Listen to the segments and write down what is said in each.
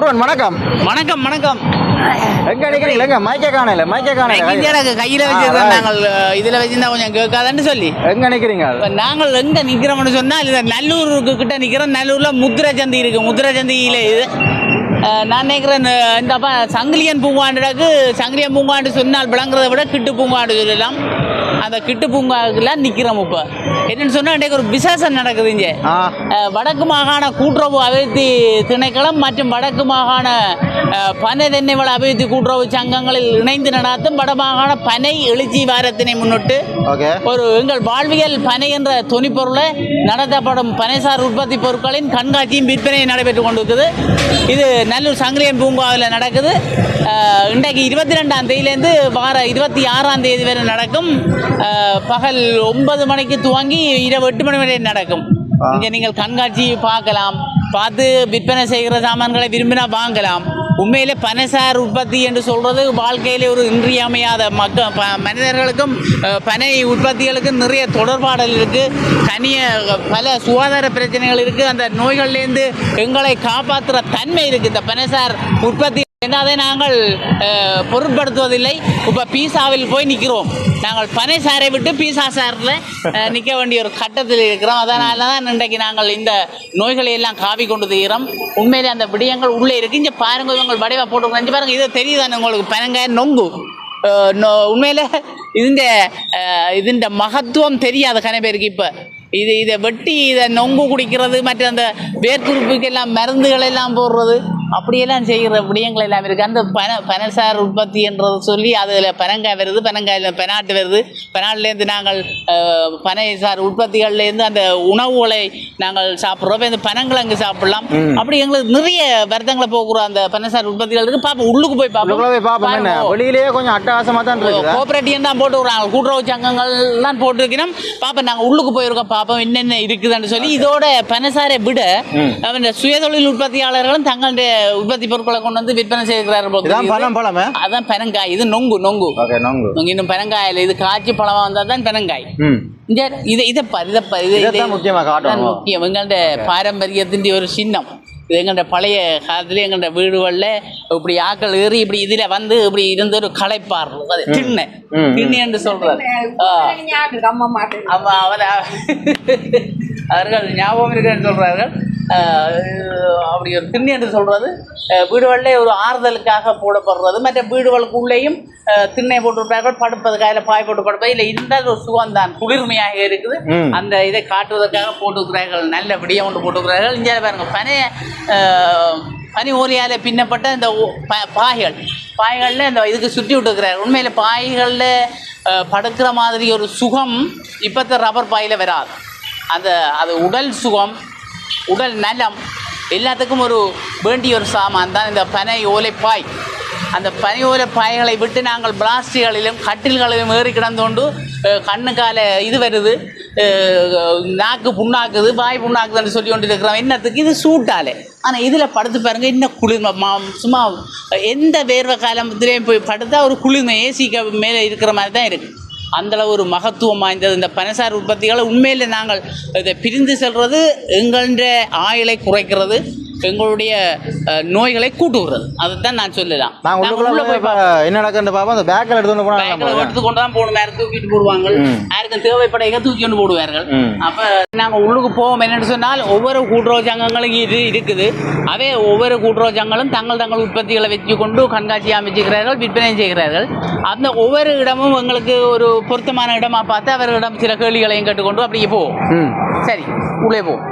முருகன் வணக்கம். வணக்கம் வணக்கம். எங்க நிக்கிறீங்க? மைக்கே காணல கையில வச்சிருக்கோம். நாங்கள் இதுல வச்சிருந்தா கொஞ்சம் கேட்காதுன்னு சொல்லி எங்க நிக்கிறீங்க? நாங்கள் எங்க நிக்கிறோம்னு சொன்னா நல்லூருக்கு கிட்ட நிக்கிறோம். நல்லூர்ல முத்திரை சந்தி இருக்கு. முத்திரை சந்தியில இது நான் நினைக்கிறேன் இந்த சங்கிலியன் பூங்காண்டுக்கு சங்கிலியன் பூங்காண்டு சொன்னால் விளங்குறதை விட கிட்டு பூங்காண்டு சொல்லலாம். அந்த கிட்டு பூங்காவுக்குலாம் நிற்கிறோம். இப்போ என்னென்னு சொன்னால் இன்றைக்கு ஒரு விசேஷம் நடக்குது இங்கே. வடக்கு மாகாண கூட்டுறவு அபிவிருத்தி திணைக்களம் மற்றும் வடக்கு மாகாண பனை தென்னை வள அபிவிருத்தி கூட்டுறவு சங்கங்களில் இணைந்து நடாத்தும் வடமாகாண பனை எழுச்சி வாரத்தினை முன்னிட்டு ஒரு எங்கள் வாழ்வியல் பனை என்ற துணிப்பொருளை நடத்தப்படும் பனைசார் உற்பத்தி பொருட்களின் கண்காட்சியும் விற்பனையும் நடைபெற்று கொண்டிருக்குது. இது நல்லூர் சங்கிலியன் பூங்காவில் நடக்குது. இன்றைக்கு 22ஆம் தேதியிலேருந்து வார 26ஆம் தேதி வரை நடக்கும். பகல் 9 மணிக்கு துவங்கி இரவு 8 மணி வரை நடக்கும். இங்கே நீங்கள் கண்காட்சி பார்க்கலாம். பார்த்து விற்பனை செய்கிற சாமான்களை விரும்பினா வாங்கலாம். உண்மையிலே பனைசார் உற்பத்தி என்று சொல்கிறது வாழ்க்கையிலே ஒரு இன்றியமையாத மனிதர்களுக்கும் பனை உற்பத்திகளுக்கும் நிறைய தொடர்பாடல் இருக்குது. பல சுகாதார பிரச்சனைகள் இருக்குது. அந்த நோய்கள்லேருந்து எங்களை காப்பாற்றுற தன்மை இருக்குது இந்த பனைசார் உற்பத்தி. அதை நாங்கள் பொருட்படுத்துவதில்லை. இப்போ பீஸாவில் போய் நிற்கிறோம். நாங்கள் பனை சாரை விட்டு பீஸா சாரில் நிற்க வேண்டிய ஒரு கட்டத்தில் இருக்கிறோம். அதனால தான் இன்றைக்கு நாங்கள் இந்த நோய்களை எல்லாம் காவி கொண்டு தீர்கிறோம். உண்மையிலே அந்த விடயங்கள் உள்ளே இருக்குது. இங்கே பாருங்கள், உங்கள் வடிவாக போட்டு நினச்சி பாருங்கள். இது தெரியுதானே உங்களுக்கு? பனங்காய் நொங்கு உண்மையில் இதுண்ட மகத்துவம் தெரியாது கன பேருக்கு. இப்போ இதை வெட்டி இதை நொங்கு குடிக்கிறது, மற்ற அந்த வேர்க்குறிப்புக்கு எல்லாம் மருந்துகள் எல்லாம் போடுறது, அப்படியெல்லாம் செய்கிற விடயங்கள் எல்லாம் இருக்குது. அந்த பனைசார் உற்பத்தி என்றது சொல்லி அதில் பனங்காய் வருது, பனங்காயில் பெனாட்டு வருது. பெனாட்லேருந்து நாங்கள் பனைசார் உற்பத்திகள்லேருந்து அந்த உணவுகளை நாங்கள் சாப்பிட்றோம். இந்த பனங்கிழங்கு சாப்பிடலாம். அப்படி எங்களுக்கு நிறைய வருத்தங்களை போக்குறோம். அந்த பனைசார் உற்பத்திகள் இருக்குது. பார்ப்போம், உள்ளுக்கு போய் பார்ப்போம். வெளியிலேயே கொஞ்சம் அட்டகாசமாக தான் இருக்குது. கோஆபரேட்டிவ் தான் போட்டு விடுறாங்க, கூட்டுறவு சங்கங்கள்லாம் போட்டுருக்கணும். பார்ப்போம், நாங்கள் உள்ளுக்கு போயிருக்கோம், பார்ப்போம் என்னென்ன இருக்குதுன்னு சொல்லி. இதோட பனைசாரை விட சுயதொழில் உற்பத்தியாளர்களும் தங்களுடைய உற்பத்தி பொருட்களை கொண்டு வந்து விற்பனை செய்கிறார்கள். அதான் பனங்காய். இது நொங்கு. இன்னும் பனங்காயில் இது காய்ச்சி பழமா வந்தால் தான் பனங்காய். முக்கியம். எங்கள்ட பாரம்பரியத்தின் ஒரு சின்னம். இது எங்கள்ட பழைய காலத்துல எங்கள்ட வீடுகளில் இப்படி ஆக்கள் ஏறி இப்படி இதுல வந்து இப்படி இருந்த ஒரு களைப்பார் திண்ணை என்று சொல்றாரு. அவர்கள் ஞாபகம் இருக்குன்னு சொல்றார்கள். அப்படி ஒரு திண்ணை என்று சொல்றது வீடுகளில் ஒரு ஆறுதலுக்காக போடப்படுறது. மற்ற வீடுகளுக்குள்ளேயும் திண்ணை போட்டுவிட்டார்கள், படுப்பதுக்காக பாய் போட்டு படுப்பது. இல்லை இருந்தால் ஒரு சுகம் தான், குளிர்மையாக இருக்குது. அந்த இதை காட்டுவதற்காக போட்டுக்கிறார்கள். நல்ல விடியம் ஒன்று போட்டுக்கிறார்கள். இங்கே பாருங்க, பனி ஓலையால் பின்னப்பட்ட இந்த பாய்களில் இந்த இதுக்கு சுற்றி விட்டுக்கிறார்கள். உண்மையில் பாய்களில் படுக்கிற மாதிரி ஒரு சுகம் இப்போத்த ரப்பர் பாயில் வராது. அது உடல் சுகம், உடல் நலம் எல்லாத்துக்கும் ஒரு வேண்டிய ஒரு சாமான் தான் இந்த பனை ஓலைப்பாய். அந்த பனை ஓலைப்பாய்களை விட்டு நாங்கள் பிளாஸ்டிகளிலும் கட்டில்களிலும் ஏறி கிடந்தோண்டு கண்ணுக்கால இது வருது, நாக்கு புண்ணாக்குது, வாய் புண்ணாக்குதுன்னு சொல்லி கொண்டு இருக்கிறோம். என்னத்துக்கு? இது சூட்டாலே. ஆனால் இதில் படுத்து பாருங்கள், இன்னும் குளிர்மை. சும்மா எந்த வேர்வை காலத்துலேயும் போய் படுத்தா ஒரு குளிர்மை ஏசிக்கு மேலே இருக்கிற மாதிரி தான் இருக்குது. அந்தளவு ஒரு மகத்துவம் வாய்ந்தது இந்த பனைசார் உற்பத்திகளை. உண்மையில் நாங்கள் இதை பிரிந்து செல்வது எங்களுடைய ஆயுளை குறைக்கிறது, எங்களுடைய நோய்களை கூட்டுகிறது. அதுதான் நான் சொல்லலாம். என்ன நடக்குது பாப்பா, அந்த பேக்கில் எடுத்துக்கொண்டு தான் போகணும். யாரும் தூக்கிட்டு போடுவாங்க, யாருக்கும் தேவைப்படையாக தூக்கி கொண்டு போடுவார்கள். அப்போ நாங்கள் உள்ளுக்கு போவோம். என்னென்னு சொன்னால் ஒவ்வொரு கூட்டுறவு சங்கங்களும் இது இருக்குது. அவே ஒவ்வொரு கூட்டுறவு சங்கங்களும் தங்கள் உற்பத்திகளை வச்சு கொண்டு கண்காட்சி அமைச்சுக்கிறார்கள், விற்பனை செய்கிறார்கள். அந்த ஒவ்வொரு இடமும் எங்களுக்கு ஒரு பொருத்தமான இடமா பார்த்து அவர்களிடம் சில கேள்விகளையும் கேட்டுக்கொண்டு அப்படியே போவோம். சரி, உள்ளே போவோம்.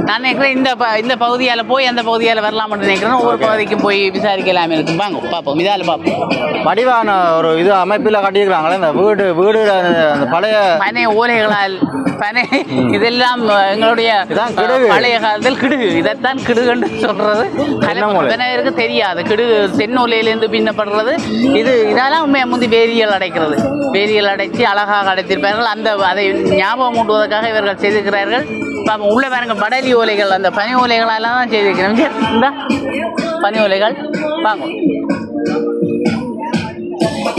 நான் நினைக்கிறேன் இந்த பகுதியால் போய் அந்த பகுதியால் வரலாம்னு நினைக்கிறேன். ஒவ்வொரு பகுதிக்கும் போய் விசாரிக்கலாமே இருக்கும். வாங்க பார்ப்போம். இதால் பார்ப்போம். வடிவான ஒரு இது அமைப்பில் கட்டியிருக்கிறாங்களே இந்த வீடு அந்த பழைய பனை ஓலைகளால் பனை இதெல்லாம் எங்களுடைய பழைய காலத்தில் கிடுகு. இதைத்தான் கிடுகுன்னு சொல்றது. பனைக்கு தெரியாது. கிடுகு தென்னோலையிலேருந்து பின்னப்படுறது. இதெல்லாம் உண்மையாக முந்தி வேரியல் அடைக்கிறது. வேரியல் அடைச்சி அழகாக அடைத்திருப்பார்கள். அதை ஞாபகம் ஊட்டுவதற்காக இவர்கள் செய்திருக்கிறார்கள். உள்ள பாருங்க, படலி ஓலைகள், அந்த பனி ஓலைகளெல்லாம் தான் செய்திருக்கிறோம். இந்த பனி ஓலைகள் வாங்க.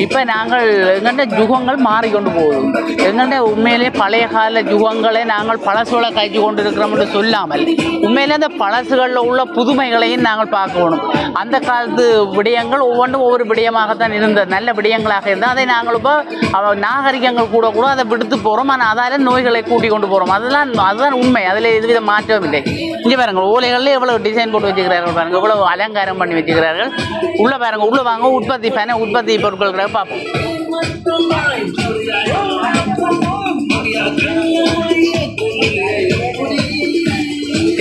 இப்போ நாங்கள் எங்கள்ட யுகங்கள் மாறிக்கொண்டு போகுது. எங்கள்ட உண்மையிலே பழைய கால யுகங்களை நாங்கள் பழசுகளை கழிச்சு கொண்டு இருக்கிறோம்னு சொல்லாமல் உண்மையிலே அந்த பழசுகளில் உள்ள புதுமைகளையும் நாங்கள் பார்க்கணும். அந்த காலத்து விடயங்கள் ஒவ்வொன்றும் ஒவ்வொரு விடயமாகத்தான் இருந்தது, நல்ல விடயங்களாக இருந்தால் அதை நாங்கள் இப்போ நாகரிகங்கள் கூட கூட அதை விடுத்து போகிறோம். ஆனால் அதால் நோய்களை கூட்டி கொண்டு போகிறோம். அதுதான் உண்மை. அதில் எதுவித மாற்றமும் இல்லை. இங்கே பாருங்கள், ஓலைகளில் எவ்வளோ டிசைன் போட்டு வச்சுக்கிறார்கள் பாருங்கள், எவ்வளோ அலங்காரம் பண்ணி வச்சுக்கிறார்கள். உள்ளே பாருங்கள், உள்ளே வாங்க, உற்பத்தி பொருட்கள் பார்ப்போம்.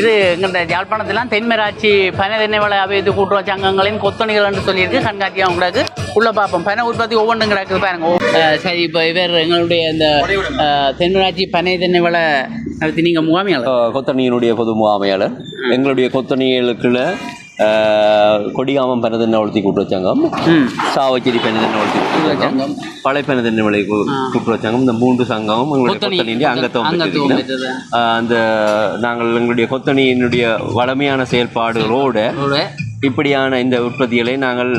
இது எங்கள்ட யாழ்ப்பாணத்திலாம் தென்மராட்சி பனை தென்னை அபிவிருத்தி கூட்டுறவு சங்கங்களின் கொத்தணிகள் என்று சொல்லியிருக்கு. கண்காட்சியாக உங்களுக்கு உள்ள பார்ப்போம். பனை உற்பத்தி ஒவ்வொன்றும் கிடக்குது பாருங்க. சரி, இப்போ இவர் எங்களுடைய இந்த தென்மராட்சி பனை தென்னை வள நடத்தி நீங்கள் முகாமையாளர், கொத்தணியினுடைய பொது முகாமையாளர். எங்களுடைய கொத்தணிகளுக்குள்ள கொடிகாமம் பெனதென்ன வளர்த்தி கூட்டுறவு சங்கம், சாவச்சேரி பெனதென்ன வளர்த்தி கூட்டுறவு சங்கம், பழைய பெனதென்ன வளை கூட்டுறவு சங்கம், இந்த 3 சங்கமும் எங்களுடைய கொத்தணியினுடைய அங்கத்துவம். அந்த நாங்கள் எங்களுடைய கொத்தணியினுடைய வளமையான செயல்பாடுகளோடு இப்படியான இந்த உற்பத்திகளை நாங்கள்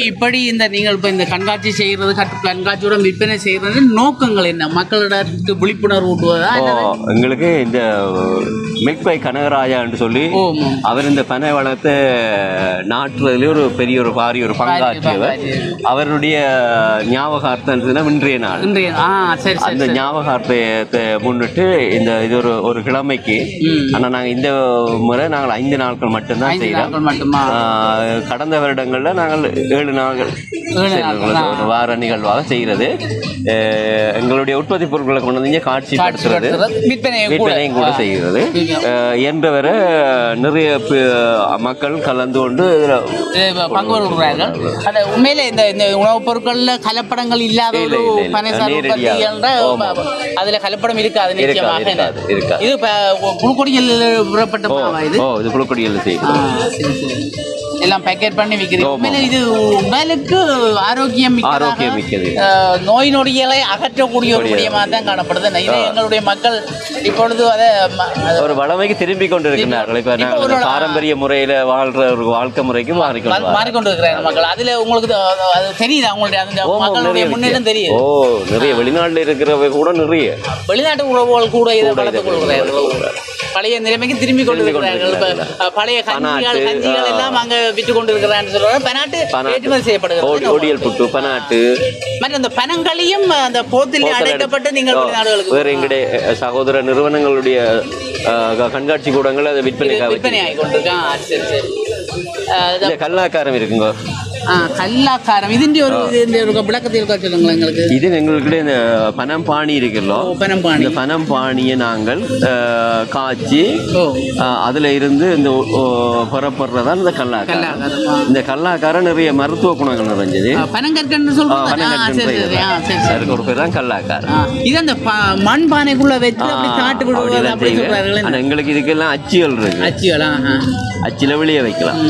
இப்படி நீங்கள் இப்போ இந்த கண்காட்சி செய்கிறது, கண்காட்சியோட விற்பனை செய்கிறது நோக்கங்கள் என்ன? மக்களிடத்துக்கு விழிப்புணர்வு ஊட்டுவதா? எங்களுக்கு இந்த மில்க் பை கனகராஜா என்று சொல்லி அவர் இந்த பனை வளத்தை நாட்டுறதுலேயே ஒரு பெரிய ஒரு பாரிய ஒரு பங்காற்றியவர். அவருடைய ஞாபகார்த்தம் இன்றைய நாள். அந்த ஞாபகார்த்தத்தை முன்னிட்டு இது ஒரு கிழமைக்கு. ஆனால் நாங்கள் இந்த முறை நாங்கள் 5 நாட்கள் மட்டும்தான் செய்கிறோம். கடந்த வருடங்களில் நாங்கள் 7 நாட்கள் வார நிகழ்வாக செய்கிறது. எங்களுடைய உற்பத்தி பொருட்களை கொண்டு வந்து காட்சிப்படுத்துறது, விற்பனையும் கூட செய்கிறது. என்பவரை நிறைய மக்கள் கலந்து கொண்டு பங்கு கொள்கிறார்கள். அது உண்மையில இந்த உணவுப் பொருட்களில் கலப்படங்கள் இல்லாத ஒரு பனைசார் உற்பத்தி என்ற அதில் கலப்படம் இருக்காது, நிச்சயமாக இருக்காது. இது புழுக்கொடியில் விடப்பட்ட இது புழுக்கொடியில் செய்யும், எல்லாம் பேக்கெட் பண்ணி விற்கிறீங்க. இது உடலுக்கு ஆரோக்கியம் மிக்கது, நோய் நொடிகளை அகற்றக்கூடிய ஒரு விடயமாக தான் காணப்படுது. எங்களுடைய மக்கள் இப்பொழுது அதை ஒரு வளமைக்கு திரும்பி கொண்டிருக்கிறார்கள். இப்போ பாரம்பரிய முறையில் வாழ்ற ஒரு வாழ்க்கை முறைக்கு மாறிக்கொண்டு இருக்கிறாங்க மக்கள். அதுல உங்களுக்கு அது தெரியுது, அவங்களுடைய மக்களுடைய முன்னேற்றம் தெரியுது. நிறைய வெளிநாட்டில் இருக்கிறவங்க கூட நிறைய வெளிநாட்டு உறவுகள் கூட இதை வளர்த்துக் கொள்கிறார்கள். பழைய நிலைமைக்கு திரும்பி கொண்டு இருக்கிறார்கள். பழைய கஞ்சிகள் எல்லாம் அங்க விற்று கொண்டு இருக்கிறான்னு சொல்றாங்க. பனாட்டு ஏற்றுமதி செய்யப்படுகிறது. ஓடியல் புட்டு, பனாட்டு, மற்ற அந்த பனங்களையும் அந்த போத்தில் அடைக்கப்பட்டு நீங்கள் வெளிநாடுகளுக்கு வேறு எங்களுடைய சகோதர நிறுவனங்களுடைய கண்காட்சி கூடங்கள் அதை விற்பனை ஆகி கொண்டிருக்கான். சரி சரி. கல்லாக்காரம் இருக்குங்க. கல்லாக்காரம் ഇതിന്റെ ഒരു விளக்கத்தை இருக்கா சொல்லுங்களா எங்களுக்கு. இது எங்களுக்கு இந்த பனம்பாணி இருக்குல்லோ, இந்த பனம்பாணியை நாங்கள் காய்ச்சி அதுல இருந்து இந்த புறப்படுறதான் இந்த கல்லாக்காரம். இந்த கல்லாக்காரம் நிறைய மருத்துவ குணங்கள் நிறைஞ்சது. பனங்கற்கன்னு சொல்றாங்க. ஒரு பேர் தான் கல்லாக்காரம். இது அந்த மண் பானைக்குள்ள வச்சு அப்படி காட்டு விடுவது அப்படி சொல்றாங்க. எங்களுக்கு இதுக்கெல்லாம் அச்சுகள் இருக்கு. அச்சில வெளியே வைக்கலாம்.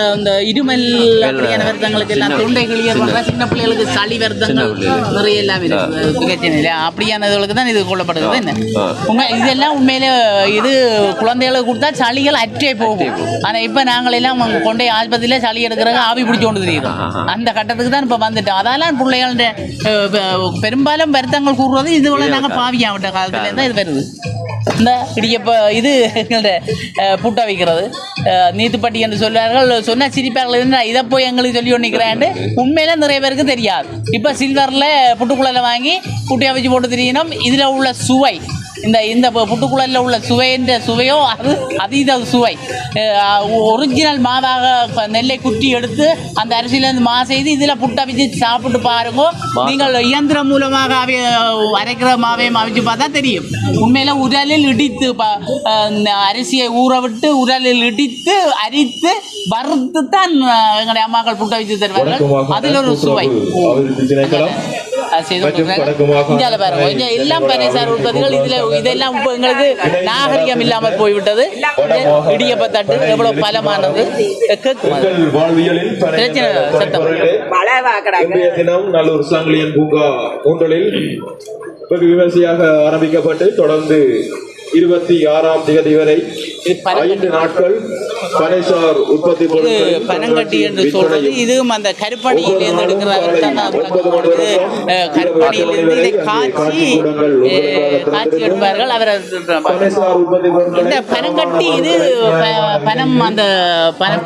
அந்த இருமல் அப்படியான வருத்தங்களுக்கு எல்லாம் தொண்டை கிளியர் பண்ற, சின்ன பிள்ளைகளுக்கு சளி வருத்தங்கள் நிறைய எல்லாம் இருக்கு பிரச்சனை இல்லை. அப்படியானதுகளுக்கு தான் இது கொள்ளப்படுகிறது. என்ன இதெல்லாம் உண்மையிலே இது குழந்தைகளுக்கு கொடுத்தா சளிகள் அற்றே போகும். ஆனா இப்ப நாங்கள் எல்லாம் கொண்டே ஆஸ்பத்திரியில சளி எடுக்கிறாங்க, ஆவி பிடிச்சு கொண்டு தெரியும். அந்த கட்டத்துக்கு தான் இப்ப வந்துட்டோம். அதெல்லாம் பிள்ளைகளுடைய பெரும்பாலும் வருத்தங்கள் கூறுறது இதுவரை நாங்கள் பாவியாவிட்ட காலத்துல இருந்தா இது வருது. இந்த இடியப்ப இது புட்டா வைக்கிறது நீத்துப்பட்டி என்று சொல்வார்கள். சொன்ன சிரிப்பார்கள், இதை போய் எங்களுக்கு சொல்லி நிற்கிறேன். உண்மையில நிறைய பேருக்கு தெரியாது. இப்போ சில்வரில் புட்டுக்குழல வாங்கி புட்டியாக வச்சு போட்டு தெரியணும். இதில் உள்ள சுவை, இந்த புட்டுக்குழலில் உள்ள சுவையோ அது அதீத சுவை. ஒரிஜினல் மாவாக நெல்லை குட்டி எடுத்து அந்த அரிசியிலேருந்து மா செய்து இதில் புட்டை வச்சு சாப்பிட்டு பாருங்க. நீங்கள் இயந்திரம் மூலமாக அரைக்கிற மாவையும் அவிச்சு பார்த்தா தெரியும். உண்மையில உரலில் இடித்து அரிசியை ஊற விட்டு உரலில் இடித்து அரித்து வறுத்து தான் எங்களுடைய அம்மாக்கள் புட்டை வச்சு தருவார்கள். அதில் ஒரு சுவை பாருங்க. எல்லாம் பனைசார் உற்பத்திகள் இதெல்லாம் எங்களுக்கு நாகரிகம் இல்லாமல் போய்விட்டது. இடியப்ப தட்டு எவ்வளவு பலமானது. நல்லூர் சாங்கிலியன் பூங்கா கூண்டலில் வெகு விமர்சையாக ஆரம்பிக்கப்பட்டு தொடர்ந்து 26ஆம் தேதி வரை 5 நாட்கள் பனைசார் உற்பத்தி பொருட்கள் பனங்கட்டி என்று சொல்றது இதுவும் அந்த கருப்பணியிலிருந்து எடுக்கிறார்கள் கருப்பணியிலிருந்து இதை காய்ச்சி எடுப்பார்கள். அவர் இந்த பனங்கட்டி இது பனம் அந்த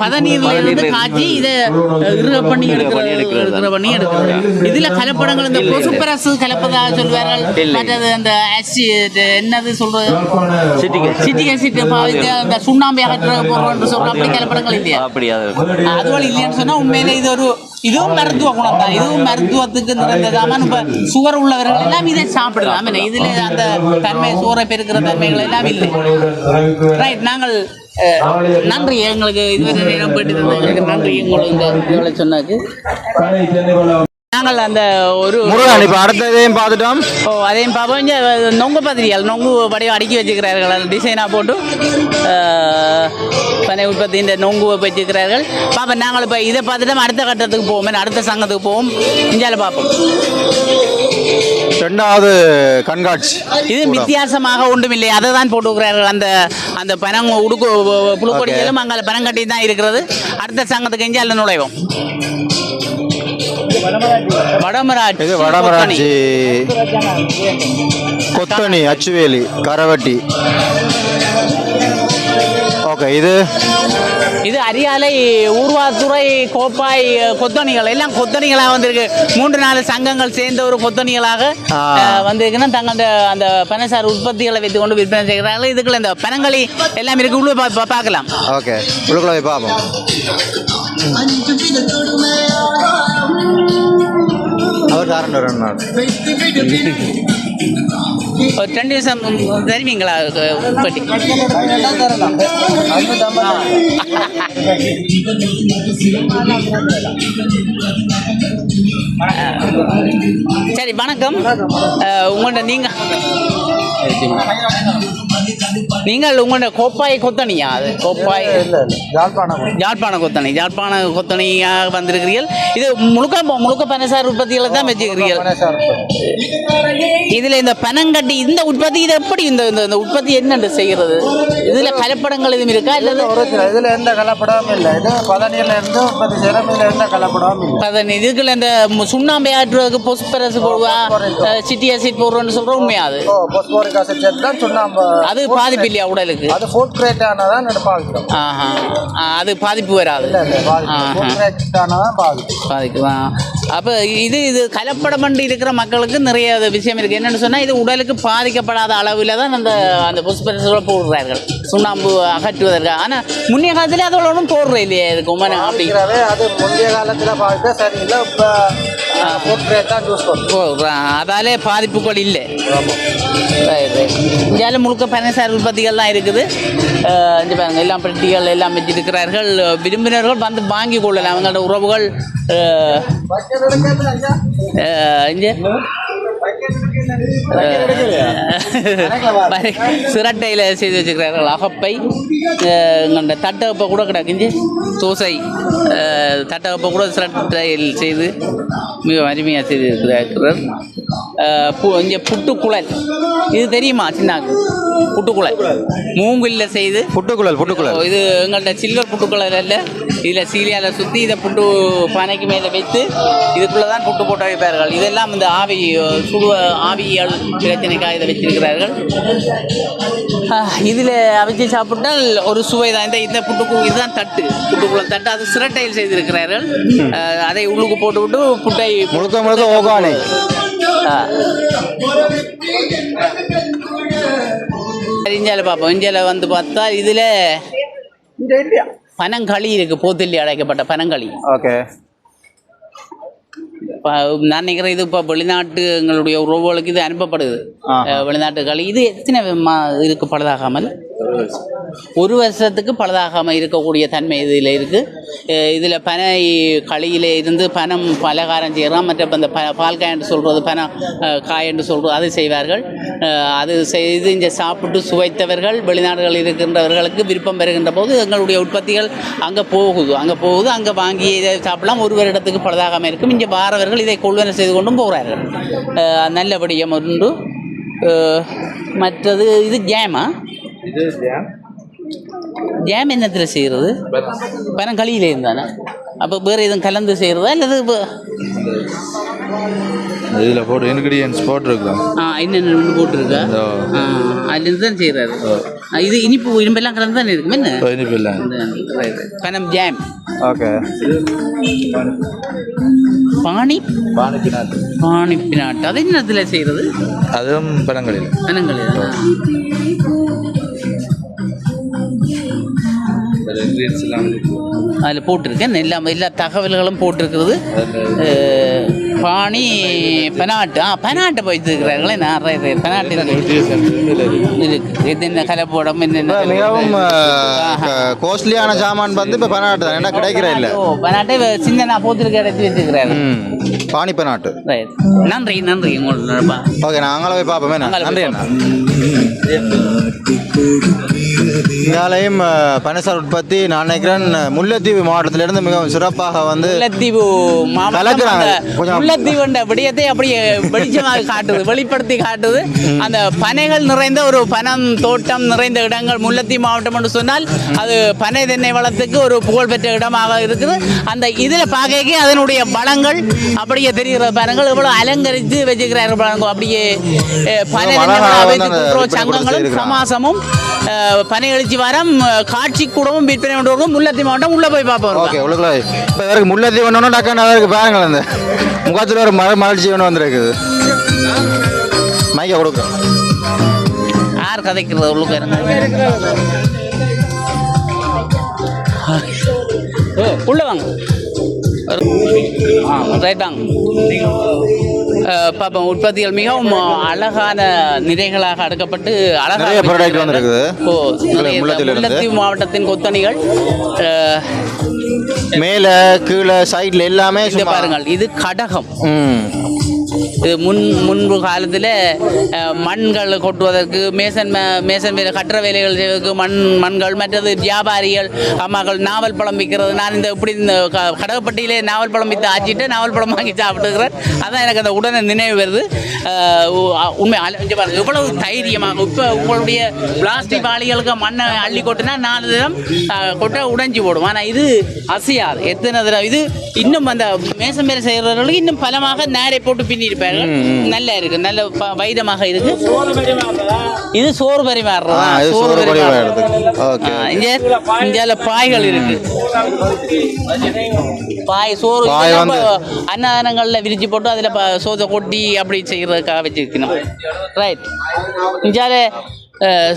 பதநீரிலிருந்து காய்ச்சி இதை பண்ணி எடுக்கிறாங்க. இதுல கலப்படங்கள் இந்த பொசுப்பரசு கலப்பதாக சொல்வார்கள். மற்றது அந்த என்னது சொல்றது சிட்டிக் ஆசிட் பாவித்து அந்த சுண்ணாம்பை அகற்ற போடுறோம் சொல்ற அப்படி கலப்படங்கள் இல்லையா? அதுவரை இல்லையான்னு சொன்னா உண்மையில இதுவும் மருத்துவ குணம் தான். இதுவும் மருத்துவத்துக்கு நிறைந்ததாம இப்ப சுகர் உள்ளவர்கள் எல்லாம் இதை சாப்பிடலாம். இதுல அந்த தன்மை சுகரை பெருக்கிற தன்மைகள் எல்லாம் இல்லை. ரைட், நாங்கள் நன்றி. எங்களுக்கு இதுவரை நேரம் போயிட்டு நன்றி. உங்களுக்கு சொன்னாக்கு நாங்கள் அந்த ஒரு அடுத்ததையும் பார்த்துட்டோம். அதையும் பார்ப்போம். இங்கே நொங்கு பத்திரிகள் நொங்கு வடிவம் அடுக்கி வச்சுக்கிறார்கள். டிசைனாக போட்டு பனை உற்பத்தி இந்த நொங்கு வச்சுக்கிறார்கள். பார்ப்போம். நாங்கள் இப்போ இதை பார்த்துட்டோம். அடுத்த கட்டத்துக்கு போவோம், அடுத்த சங்கத்துக்கு போவோம். இந்தியாவில் பார்ப்போம். 2வது கண்காட்சி இது வித்தியாசமாக ஒன்றும் இல்லை. அதை தான் போட்டுக்கிறார்கள். அந்த அந்த பனம் உடுக்கு புழுக்கொடிகளும் அங்கே பனங்கட்டி தான் இருக்கிறது. அடுத்த சங்கத்துக்கு இந்தியாவில் நுழைவோம். வடமராட்சி கொத்தணி அச்சுவேலி கரவட்டி. ஓகே, இது அரியாலை ஊர்வாத்துறை கோப்பாய் கொத்தணிகள் எல்லாம் கொத்தணிகளாக வந்திருக்கு. 3-4 சங்கங்கள் சேர்ந்த ஒரு கொத்தணிகளாக வந்திருக்குன்னா தங்களோட அந்த பனைசார் உற்பத்திகளை வைத்துக் கொண்டு விற்பனை செய்கிறார்கள். இதுக்குள்ள இந்த பனங்களி எல்லாம் இருக்கு. உள்ள பார்க்கலாம். ஓகே, உள்ளுக்குள்ள போய் பார்ப்போம். அவர் ஒரு 2 நிமிஷம் தருவீங்களா? உற்பத்தி சரி, வணக்கம். உங்கள்கிட்ட நீங்கள் உங்களோட கோப்பாய் கொத்தணியா? அது கோப்பாய் யாழ்ப்பாண கொத்தணியாக வந்திருக்கிறீர்கள். இது முழுக்க பனைசார் உற்பத்திகளை தான் வச்சுக்கிறீர்கள். இதுல இந்த பனங்கட்டி இந்த உற்பத்தி இது எப்படி இந்த உற்பத்தி என்னென்று செய்கிறது? இதுல கலப்படங்கள் எதுவும் இருக்கா? இதுல எந்த கலப்படமும் இல்லை. இது பதநீர்ல இருந்து உற்பத்தி செய்யறோம். இதுல எந்த கலப்படமும் இல்லை. பதநீர் இதுக்குள்ள இந்த சுண்ணாம்பை ஆற்றுறதுக்கு பொஸ்பரஸ் போடுவா, சிட்டி ஆசிட் போடுறோன்னு சொல்ற உண்மையா? அது பொஸ்போரிக் ஆசிட் சேர்த்தா சுண்ணாம்பு. அது பாதிப்பு இல்லையா உடலுக்கு? அது ஃபுட் கிரேட் ஆனதான் பாதிக்கும். அது பாதிப்பு வராது. பாதிக்குதான். அப்ப இது கலப்படம் பண்ணி இருக்கிற மக்களுக்கு நிறைய விஷயம் இருக்கு. என்னன்னு சொன்னா இது உடலுக்கு பாதிக்கப்படாத அளவில் தான் அந்த பொஸ்பரஸ்களை போடுறார்கள் சுண்ணாம்பு அகற்றுவதற்கு. ஆனா முன்னைய காலத்துல அதோட ஒன்றும் போடுற இல்லையா? இதுக்கு அப்படிங்கிறவே அது முந்தைய காலத்துல பாதிக்க சரியில்லை. அதாலே பாதிப்புகள் இல்லை. இந்தியாவில் முழுக்க பனைசார் உற்பத்திகள்லாம் இருக்குது. இங்கே பாருங்க, எல்லாம் பெட்டிகள் எல்லாம் வச்சிருக்கிறார்கள். விரும்பினர்கள் வந்து வாங்கி கொள்ளலாம். அவங்களோட உறவுகள் இங்கே சிரட்டையில் செய்து வச்சுக்கிறார்கள். அகப்பை எங்கள்ட தட்டகப்பை கூட கிடக்குஞ்சு தோசை தட்டகப்பை கூட சிரட்டையில் செய்து மிக அருமையாக செய்து இருக்கிறார். இங்கே புட்டுக்குழல், இது தெரியுமா? சின்னாக்கு புட்டுக்குழல் மூங்கில்ல செய்து புட்டுக்குழல் இது எங்கள்கிட்ட சில்வர் புட்டுக்குழல் அல்ல. இதில் சீலியால் சுற்றி இதை புட்டு பானைக்கு மேலே வைத்து இதுக்குள்ளே தான் புட்டு போட்டு வைப்பார்கள். இதெல்லாம் இந்த ஆவியால் பிரச்சனைக்காக இதை வச்சிருக்கிறார்கள். இதில் அவிச்சு சாப்பிட்டால் ஒரு சுவை தான். இந்த இதுதான் புட்டுக்குழல் தட்டு. அது சிரட்டையில் செய்திருக்கிறார்கள். அதை உள்ளுக்கு போட்டு விட்டு புட்டை முழுக்க ஓகானே. இஞ்சால பார்ப்போம். இஞ்சால வந்து பார்த்தா இதில் பனங்களி இருக்கு. போத்தில்லி அடைக்கப்பட்ட பனங்களி. ஓகே, நான் நினைக்கிறேன் இது இப்போ வெளிநாட்டு எங்களுடைய உறவுகளுக்கு இது அனுப்பப்படுது. வெளிநாட்டு களி இது எத்தனை இருக்கு பழுதாகாமல்? 1 வருஷத்துக்கு பழுதாகாமல் இருக்கக்கூடிய தன்மை இதில் இருக்குது. இதில் பனை களியில் இருந்து பனம் பலகாரம் செய்கிறோம். மற்ற இந்த பால் காய் என்று சொல்கிறது, பனை காய் என்று சொல்கிறது, அது செய்வார்கள். அது செய்து இங்கே சாப்பிட்டு சுவைத்தவர்கள் வெளிநாடுகளில் இருக்கின்றவர்களுக்கு விருப்பம் பெறுகின்ற போது எங்களுடைய உற்பத்திகள் அங்கே போகுது. அங்கே வாங்கி இதை சாப்பிடலாம். 1 வருடத்துக்கு பழுதாகாமல் இருக்கும். இங்கே வாரவர்கள் இதை கொள்வனை செய்து கொண்டும் போகிறார்கள். நல்லபடியாக ஒன்று மற்றது இது ஜாமா? இது ஜாம். ஜாம் என்னத்தில் செய்கிறது? பனங்களியில இருந்தானே. அப்போ வேறு எதுவும் கலந்து செய்கிறதா அல்லது இதில் போட்டு இன்க்ரீடியன்ஸ் போட்டிருக்கோம். என்னென்ன போட்டிருக்கா? அதுலேருந்து தான் செய்கிறாரு. இது இனிப்பு இரும்பெல்லாம் கலந்து தானே இருக்கும். என்ன இனிப்பு இல்லை, பனம் ஜாம். ஓகே. பாணிப்பினாட்டு அது என்னத்தில் செய்கிறது? அதுவும் பனங்களில். அதில் போட்டிருக்கேன். எல்லா தகவல்களும் போட்டிருக்கிறது. பாணி பெனாட்டு பெனாட்டை வைத்திருக்கிறார்களே. நான் பெனாட்டு இது என்ன கலப்படம் என்னென்ன மிகவும் கோஸ்ட்லியான சாமான் வந்து இப்போ பெனாட்டு தான் என்ன கிடைக்கிற இல்லை. பெனாட்டை சின்ன நான் போத்திருக்க எடுத்து வச்சுருக்கிறாரு. பாணி பெனாட்டு. நன்றி உங்களோட. ஓகே, நாங்களே போய் பார்ப்போமே. நன்றி அண்ணா. இங்காலையும் பனைசார் உற்பத்தி நான் நினைக்கிறேன் முல்லைத்தீவு மாவட்டத்திலிருந்து மிகவும் சிறப்பாக வந்து முல்லைத்தீவு முல்லைத்தீவு விடயத்தை அப்படியே வெளிச்சமாக காட்டுது, வெளிப்படுத்தி காட்டுது. அந்த பனைகள் நிறைந்த ஒரு பனம் தோட்டம் நிறைந்த இடங்கள் முல்லைத்தீவு மாவட்டம் என்று சொன்னால் அது பனை தென்னை வளத்துக்கு ஒரு புகழ்பெற்ற இடமாக இருக்குது. அந்த இதில் பார்க்க அதனுடைய வளங்கள் அப்படியே தெரிகிற பனங்கள் இவ்வளவு அலங்கரித்து வச்சுக்கிறார்கள். பழங்கள் அப்படியே பனை சங்கங்களும் சமாசமும் பனை எழுச்சி வாரம் காட்சி கூடவும் விற்பனை பண்ணுறவங்க முல்லைத்தீவு மாவட்டம் உள்ள போய் பார்ப்போம். ஓகே, உள்ளுக்குள்ள இப்போ இவருக்கு முல்லைத்தீவு வேணும்னா டக்குன்னு அவருக்கு பாருங்கள். அந்த முகத்தில் ஒரு மகிழ்ச்சி வேணும் வந்துருக்குது. மைக்கை கொடுக்குறோம். யார் கதைக்கிறது? உள்ளுக்கு உள்ள வாங்க. ரைட்டாங்க பாப்பா. உற்பத்திகள் மிகவும் அழகான நிறைகளாக அடுக்கப்பட்டு அழகாக முல்லைத்தீவு மாவட்டத்தின் கொத்தணிகள் மேலே கீழே சைடில் எல்லாமே பாருங்கள். இது கடகம். இது முன்பு காலத்தில் மண்கள் கொட்டுவதற்கு மேசன் வேலை கட்டுற வேலைகள் செய்வதற்கு மண்கள் மற்றது வியாபாரிகள் அம்மாக்கள் நாவல் பழம் விற்கிறது. நான் இப்படி இந்த கடகப்பட்டியிலே நாவல் பழம் விற்று ஆச்சிட்டு நாவல் பழம் வாங்கி சாப்பிட்டுக்கிறேன். அதான் எனக்கு அந்த உடனே நினைவு வருது. உண்மை பாருங்கள் இவ்வளவு தைரியமாக. இப்போ உங்களுடைய பிளாஸ்டிக் வாளிகளுக்கு மண்ணை அள்ளி கொட்டினா 4 தினம் கொட்ட உடைஞ்சி போடும். ஆனால் இது அசையாது. எத்தனை தினம் இது இன்னும் அந்த மேசன் வேலை செய்கிறவர்களுக்கு இன்னும் பலமாக நேரை போட்டு பின்னிருப்பார்கள். நல்லா இருக்கு, நல்ல வைதமாக இருக்கு. இது சோறு பரிமாறுறதா? இந்தியால பாய்கள் இருக்கு. பாய் சோறு அன்னதானங்கள்ல விரிச்சு போட்டு அதுல சோதை கொட்டி அப்படி செய்யறதுக்காக வச்சிருக்கணும். ரைட். இந்தியால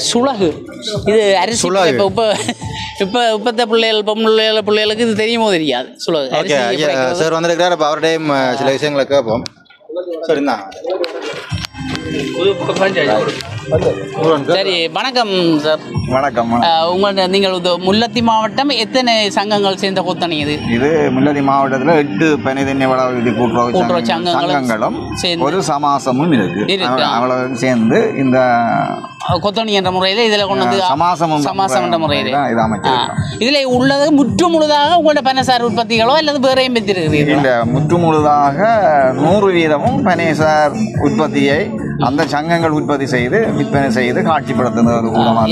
சுளகு இது அரிசி. இப்பத்த பிள்ளைகளுக்கு இது தெரியுமோ தெரியாது. சுளகு சார் வந்திருக்கிறார். அப்போ அவர்டையும் சில விஷயங்களை கேட்போம். சரிண்ணா. சரி, வணக்கம் சார். வணக்கம். நீங்கள் முல்லைத்தீவு மாவட்டம் எத்தனை சங்கங்கள் சேர்ந்த கூத்தணி இது? இது முல்லைத்தீவு மாவட்டத்தில் 8 பனை தென்னை வளர்ச்சி கூட்டுறவு சங்கங்களும் ஒரு சமாசமும் இருக்கு. அவ்வளவு சேர்ந்து இந்த கொத்தணி என்ற முறையில் இதில் கொண்டு வந்து சமாசம் என்ற முறையில் இதில் உள்ளது முற்று முழுதாக உங்களோட பனைசார் உற்பத்திகளோ அல்லது வேறையும் பெற்றிருக்கிறீர்கள்? இல்லை, முற்று முழுதாக 100% பனைசார் உற்பத்தியை அந்த சங்கங்கள் உற்பத்தி செய்து விற்பனை செய்து காட்சிப்படுத்துவது கூடமாக.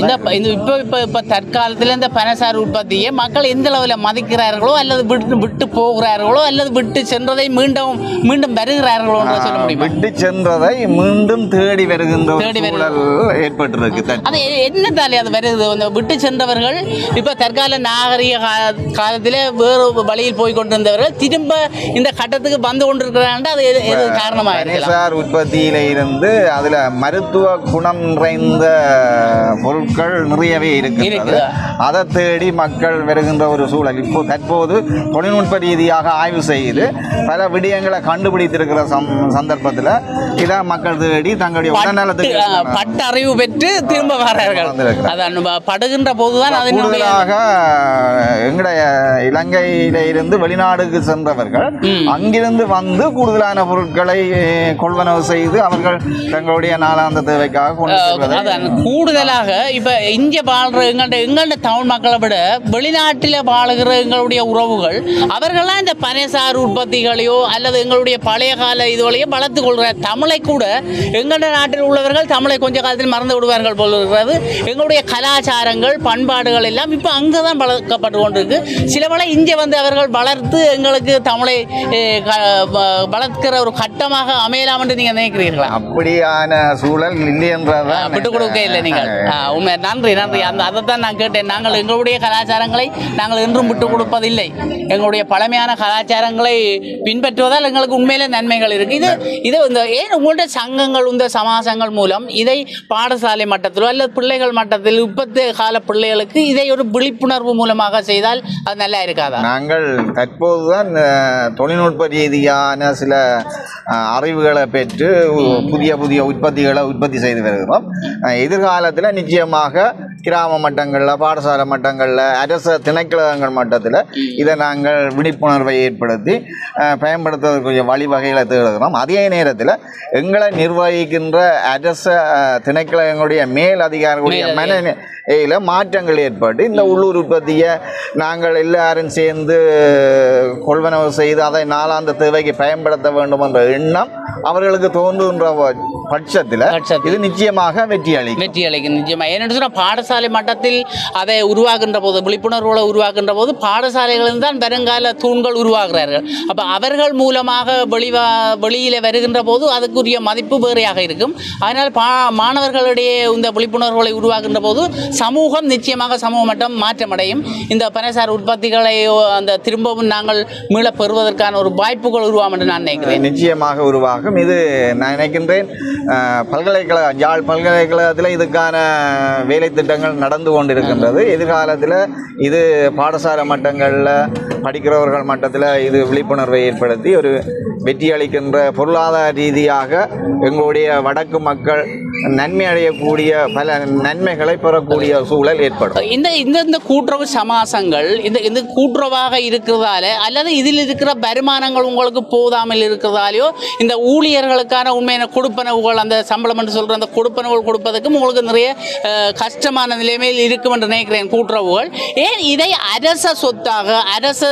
இப்போ தற்காலத்தில் இந்த பனைசார் உற்பத்தியை மக்கள் எந்த அளவில் மதிக்கிறார்களோ அல்லது விட்டு போகிறார்களோ அல்லது விட்டு சென்றதை மீண்டும் வருகிறார்களோ என்று சொல்ல முடியும். விட்டு சென்றதை மீண்டும் தேடி வருகின்ற ஏற்பட்டிருக்கு. அது என்னத்தாலே அது வருது? விட்டு சென்றவர்கள் இப்போ தற்கால நாகரிக காலத்தில் வேறு வழியில் போய் கொண்டிருந்தவர்கள் திரும்ப இந்த கட்டத்துக்கு வந்து கொண்டிருக்கிறாங்க. அது எது காரணமாக பனைசார் உற்பத்தியில இருந்து அதுல மருத்துவ குணம் நிறைந்த பொருட்கள் நிறையவே இருக்கு. அதை தேடி மக்கள் வருகின்ற ஒரு சூழல். இப்போ தற்போது தொழில்நுட்ப ரீதியாக ஆய்வு செய்து பல விடயங்களை கண்டுபிடித்திருக்கிற சந்தர்ப்பத்தில் இதை மக்கள் தேடி தங்களுடைய உடல்நலத்துக்கு பட்டறிவு பெற்று திரும்ப வரார்கள். படுகின்ற போதுதான் கூடுதலாக எங்களுடைய இலங்கையில இருந்து வெளிநாடுக்கு சென்றவர்கள் அங்கிருந்து வந்து கூடுதலான பொருட்களை கொள்வனவு செய்து அவர்கள் தங்களுடைய நாளாந்த தேவைக்காக கூடுதலாக இப்போ இங்கே வாழ்கிற எங்கள்ட தமிழ் மக்களை விட வெளிநாட்டில் வாழுகிற எங்களுடைய உறவுகள் அவர்கள்லாம் இந்த பனைசார் உற்பத்திகளையோ அல்லது எங்களுடைய பழைய கால இதுகளையோ வளர்த்து கொள்கிற தமிழை கூட எங்களோட நாட்டில் உள்ளவர்கள் தமிழை கொஞ்ச காலத்தில் மறந்து விடுவார்கள் போல் இருக்கிறது. எங்களுடைய கலாச்சாரங்கள் பண்பாடுகள் எல்லாம் இப்போ அங்கே தான் வளர்க்கப்பட்டு கொண்டிருக்கு. சில வேளை இங்கே வந்து அவர்கள் வளர்த்து எங்களுக்கு தமிழை வளர்க்கிற ஒரு கட்டமாக அமையலாம் என்று நீங்கள் நினைக்கிறீர்களா? அப்படியான சூழல் இல்லை என்றதான் விட்டு கொடுக்க இல்லை நீங்கள். உண்மை. நன்றி நன்றி. அதைத்தான் நான் கேட்டேன். நாங்கள் எங்களுடைய கலாச்சாரங்களை நாங்கள் என்றும் விட்டு கொடுப்பதில்லை. எங்களுடைய பழமையான கலாச்சாரங்களை பின்பற்றுவதால் எங்களுக்கு உண்மையிலே நன்மைகள் இருக்கு. இது இந்த ஏன் உங்களுடைய சங்கங்கள் இந்த சமாசங்கள் மூலம் இதை பாடசாலை மட்டத்திலோ அல்லது பிள்ளைகள் மட்டத்தில் 30 கால பிள்ளைகளுக்கு இதை ஒரு விழிப்புணர்வு மூலமாக செய்தால் அது நல்லா இருக்காதா? நாங்கள் தற்போதுதான் தொழில்நுட்ப ரீதியான சில அறிவுகளை பெற்று புதிய புதிய உற்பத்திகளை உற்பத்தி செய்து வருகிறோம். எதிர்காலத்தில் நிச்சயமாக கிராம மட்டங்களில் பாடசாலை மட்டங்களில் அரச திணைக்களங்கள் மட்டத்தில் இதை நாங்கள் விழிப்புணர்வை ஏற்படுத்தி பயன்படுத்துவதற்குரிய வழிவகைகளை தேடுகிறோம். அதே நேரத்தில் எங்களை நிர்வகிக்கின்ற அரச திணைக்களங்களுடைய மேல் அதிகாரிகளுடைய மனநிலையில் மாற்றங்கள் ஏற்பட்டு இந்த உள்ளூர் உற்பத்தியை நாங்கள் எல்லாரும் சேர்ந்து கொள்வனவு செய்து அதை நாளாந்த தேவைக்கு பயன்படுத்த வேண்டும் என்ற எண்ணம் அவர்களுக்கு தோன்றுகின்ற பட்சத்தில் இது நிச்சயமாக வெற்றி அளிக்கும். நிச்சயமாக. ஏன்னு சொன்னால் பாடசாலை மட்டத்தில் அதை உருவாகின்ற போது விழிப்புணர்வுகளை உருவாக்கின்ற போது பாடசாலைகளில் தான் வருங்கால தூண்கள் உருவாகிறார்கள். அப்போ அவர்கள் மூலமாக வெளியில் வருகின்ற போது அதுக்குரிய மதிப்பு வேறையாக இருக்கும். அதனால் மாணவர்களிடையே இந்த விழிப்புணர்வுகளை உருவாகின்ற போது சமூகம் நிச்சயமாக சமூக மட்டம் மாற்றமடையும். இந்த பனைசார் உற்பத்திகளை அந்த திரும்பவும் நாங்கள் மீள பெறுவதற்கான ஒரு வாய்ப்புகள் உருவாகும் என்று நான் நினைக்கிறேன். நிச்சயமாக உருவாகும். இது நான் நினைக்கின்றேன் யாழ் பல்கலைக்கழகத்தில் இதுக்கான வேலை திட்டங்கள் நடந்து கொண்டிருக்கின்றது. எதிர்காலத்தில் இது பாடசாலை மட்டங்களில் படிக்கிறவர்கள் மட்டத்தில் இது விழிப்புணர்வை ஏற்படுத்தி ஒரு வெற்றி அளிக்கின்ற பொருளாதார ரீதியாக எங்களுடைய வடக்கு மக்கள் நன்மை அடையக்கூடிய பல நன்மைகளை பெறக்கூடிய சூழல் ஏற்படும். இந்த கூட்டுறவு சமாசங்கள் இந்த கூட்டுறவாக இருக்கிறதால அல்லது இதில் இருக்கிற வருமானங்கள் உங்களுக்கு போதாமல் இருக்கிறதாலையோ இந்த ஊழியர்களுக்கான உண்மையான கொடுப்பனவுகள் அந்த சம்பளம் என்று சொல்கிற அந்த கொடுப்பனவுகள் கொடுப்பதற்கும் உங்களுக்கு நிறைய கஷ்டமான நிலைமையில் இருக்கும் என்று நினைக்கிறேன் கூட்டுறவுகள். ஏன் இதை அரச சொத்தாக அரச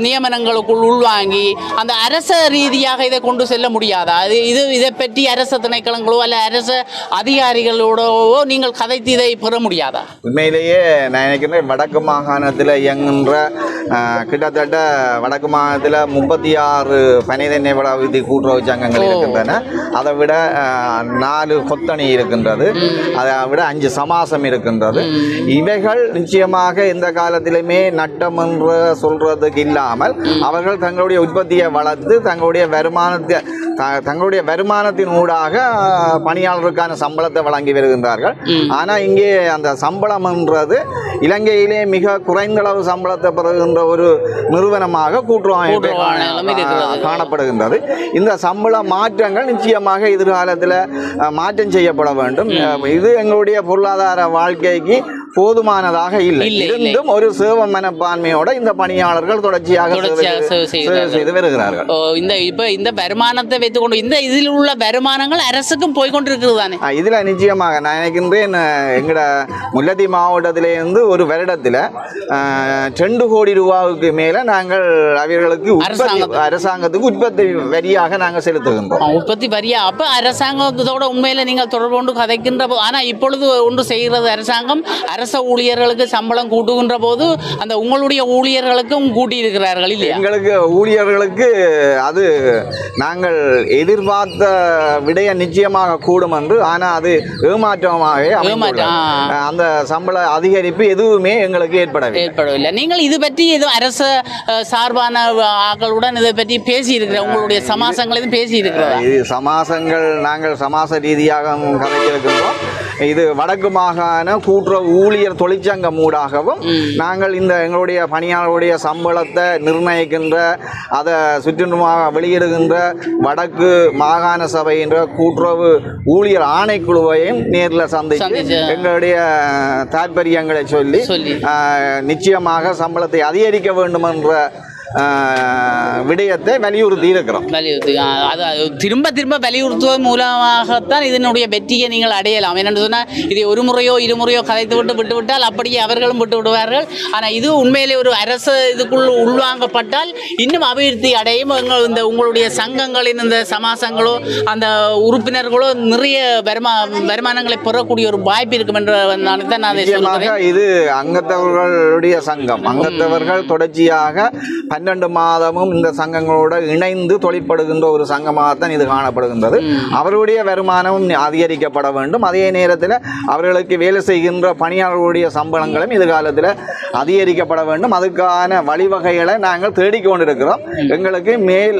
நியமனங்களுக்குள் உள்வாங்கி அந்த அரச ரீதியாக இதை கொண்டு செல்ல முடியாதா? இதை பற்றி அரச திணைக்களங்களோ அல்ல அரச அதிகாரிகளோடவோ நீங்கள் கதைத்து இதை பெற முடியாதா? உண்மையிலேயே நான் நினைக்கிறேன் வடக்கு மாகாணத்தில் இயங்குகின்ற கிட்டத்தட்ட வடக்கு மாகாணத்தில் 36 பனைதென்னை வளாகத்தி கூட்டுறவு சங்கங்கள் இருக்கின்றன. அதை விட 4 கொத்தணி இருக்கின்றது. அதை விட 5 சமாசம் இருக்கின்றது. இவைகள் நிச்சயமாக எந்த காலத்திலுமே நட்டம் என்று சொல்றதுக்கு இல்லாமல் அவர்கள் தங்களுடைய உற்பத்தியை வளர்த்து தங்களுடைய வருமானத்தின் ஊடாக பணியாளருக்கான சம்பளத்தை வழங்கி வருகின்றார்கள். ஆனால் இங்கே அந்த சம்பளம் என்றது இலங்கையிலே மிக குறைந்தளவு சம்பளத்தை பெறுகின்ற ஒரு நிறுவனமாக கூட்டுறவு காணப்படுகின்றது. இந்த சம்பள மாற்றங்கள் நிச்சயமாக எதிர்காலத்தில் மாற்றம் செய்யப்பட வேண்டும். இது எங்களுடைய பொருளாதார வாழ்க்கைக்கு போதுமானதாக இல்லை. இருந்தும் ஒரு சேவ மனப்பான்மையோட இந்த பணியாளர்கள் தொடர்ச்சியாக செய்து வருகிறார்கள். இந்த வருமானத்தை வைத்துக்கொண்டு இதில் உள்ள வருமானங்கள் அரசுக்கும் போய்கொண்டிருக்கிறது தானே? இதுல நிச்சயமாக நான் நினைக்கின்றேன் எங்கட முல்லைத்தீவு மாவட்டத்திலிருந்து ஒரு வருடத்தில் 2 கோடி ரூபாவுக்கு மேல நாங்கள் அவர்களுக்கு அரசாங்கத்துக்கு உற்பத்தி வரியாக நாங்கள் செலுத்துகின்றோம். உற்பத்தி வரியா? அப்ப அரசாங்கத்தோட உண்மையில நீங்கள் தொடர்பு கொண்டு கதைக்கின்ற போது, ஆனா இப்பொழுது ஒன்று செய்கிறது அரசாங்கம் அரச ஊழியர்களுக்கு சம்பளம் கூட்டுகின்ற போது அந்த உங்களுடைய ஊழியர்களுக்கும் கூட்டி இருக்கிறார்கள் இல்லையா? எங்களுக்கு ஊழியர்களுக்கு அது நாங்கள் எதிர்பார்த்த விடைய நிச்சயமாக கூடும் என்று, ஆனால் அது ஏமாற்றமாகவே அந்த சம்பள அதிகரிப்பு எதுவுமே எங்களுக்கு ஏற்படவில்லை. நீங்கள் இது பற்றி எதுவும் அரச சார்பான ஆக்களுடன் இதை பற்றி பேசி இருக்கிற உங்களுடைய சமாசங்கள் பேசி இருக்கிறதா? இது சமாசங்கள் நாங்கள் சமாச ரீதியாக கதைக்கிருக்கின்றோம். இது வடக்கு மாகாண கூட்டுறவு ஊழியர் தொழிற்சங்கம் ஊடாகவும் நாங்கள் இந்த எங்களுடைய பணியாளர்களுடைய சம்பளத்தை நிர்ணயிக்கின்ற அதை சுற்றுமாக வெளியிடுகின்ற வடக்கு மாகாண சபை என்ற கூட்டுறவு ஊழியர் ஆணைக்குழுவையும் நேரில் சந்தித்து எங்களுடைய தாற்பயங்களை சொல்லி நிச்சயமாக சம்பளத்தை அதிகரிக்க வேண்டும் என்ற விடயத்தை வலியுறுத்தி இருக்கிறோம். வலியுறுத்தி அது திரும்ப திரும்ப வலியுறுத்துவதன் மூலமாகத்தான் இதனுடைய வெற்றியை நீங்கள் அடையலாம். என்னென்னு சொன்னால் இதை ஒரு முறையோ இருமுறையோ கதைத்து விட்டுவிட்டால் அப்படியே அவர்களும் விட்டு விடுவார்கள். ஆனால் இது உண்மையிலே ஒரு அரசு இதுக்குள் உள்வாங்கப்பட்டால் இன்னும் அபிவிருத்தி அடையும். இந்த உங்களுடைய சங்கங்களின் இந்த சமாசங்களோ அந்த உறுப்பினர்களோ நிறைய வருமானங்களை பெறக்கூடிய ஒரு வாய்ப்பு இருக்கும் என்று தான் நான் சொல்கிறேன். இது அங்கத்தவர்களுடைய சங்கம். அங்கத்தவர்கள் தொடர்ச்சியாக 12 மாதமும் இந்த சங்கங்களோட இணைந்து தொழிற்படுகின்ற ஒரு சங்கமாகத்தான் இது காணப்படுகின்றது. அவருடைய வருமானமும் அதிகரிக்கப்பட வேண்டும். அதே நேரத்தில் அவர்களுக்கு வேலை செய்கின்ற பணியாளர்களுடைய சம்பளங்களும் எதிர்காலத்தில் அதிகரிக்கப்பட வேண்டும். அதுக்கான வழிவகைகளை நாங்கள் தேடிக்கொண்டிருக்கிறோம். எங்களுக்கு மேல்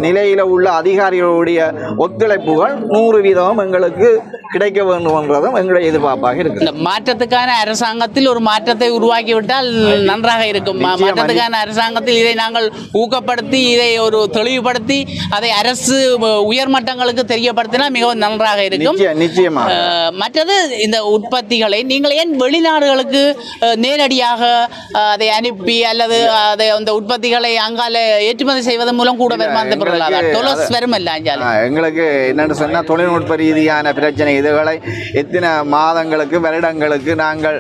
நிலையில் உள்ள அதிகாரிகளுடைய ஒத்துழைப்புகள் 100% எங்களுக்கு கிடைக்க வேண்டும் என்றதும் எங்களுடைய எதிர்பார்ப்பாக இருக்கு. இந்த மாற்றத்துக்கான அரசாங்கத்தில் ஒரு மாற்றத்தை உருவாக்கிவிட்டால் நன்றாக இருக்கும். மாற்றத்துக்கான அரசாங்கத்தில் இதை நாங்கள் ஊக்கப்படுத்தி இதை ஒரு தெளிவுபடுத்தி அதை அரசு உயர்மட்டங்களுக்கு தெரியப்படுத்தினால் மிகவும் நன்றாக இருக்கும். நிச்சயமாக. மற்றது இந்த உற்பத்திகளை நீங்கள் ஏன் வெளிநாடுகளுக்கு நேரடியாக அதை அனுப்பி அல்லது அதை அந்த உற்பத்திகளை அங்கால ஏற்றுமதி செய்வதன் மூலம் கூட வருமானத்தை பெறலாம்? எங்களுக்கு என்னென்னு சொன்னால் தொழில்நுட்ப ரீதியான பிரச்சனை இதுகளை எத்தனை மாதங்களுக்கு வருடங்களுக்கு நாங்கள்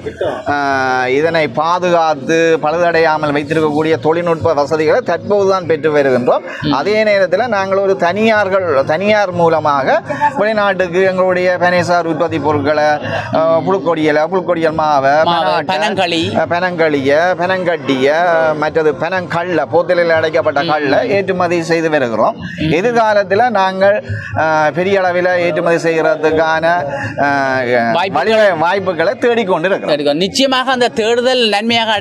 இதனை பாதுகாத்து பழுதடையாமல் வைத்திருக்கக்கூடிய தொழில்நுட்ப வசதிகளை தற்போதுதான் பெற்று வருகின்றோம். அதே நேரத்தில் நாங்கள் ஒரு தனியார் மூலமாக வெளிநாட்டுக்கு எங்களுடைய பனைசார் உற்பத்தி பொருட்களை புழுக்கொடியல் மாவை, பெனங்கட்டிய மற்றது பெனங்கல்ல போத்தலில் அடைக்கப்பட்ட கல்லை ஏற்றுமதி செய்து வருகிறோம். எதிர்காலத்தில் நாங்கள் பெரிய அளவில் ஏற்றுமதி செய்கிறதுக்கான வாய்ப்புகளை தேடிக்கொண்டு இருக்கிறோம். நிச்சயமாக அந்த தேடுதல் நன்மையாக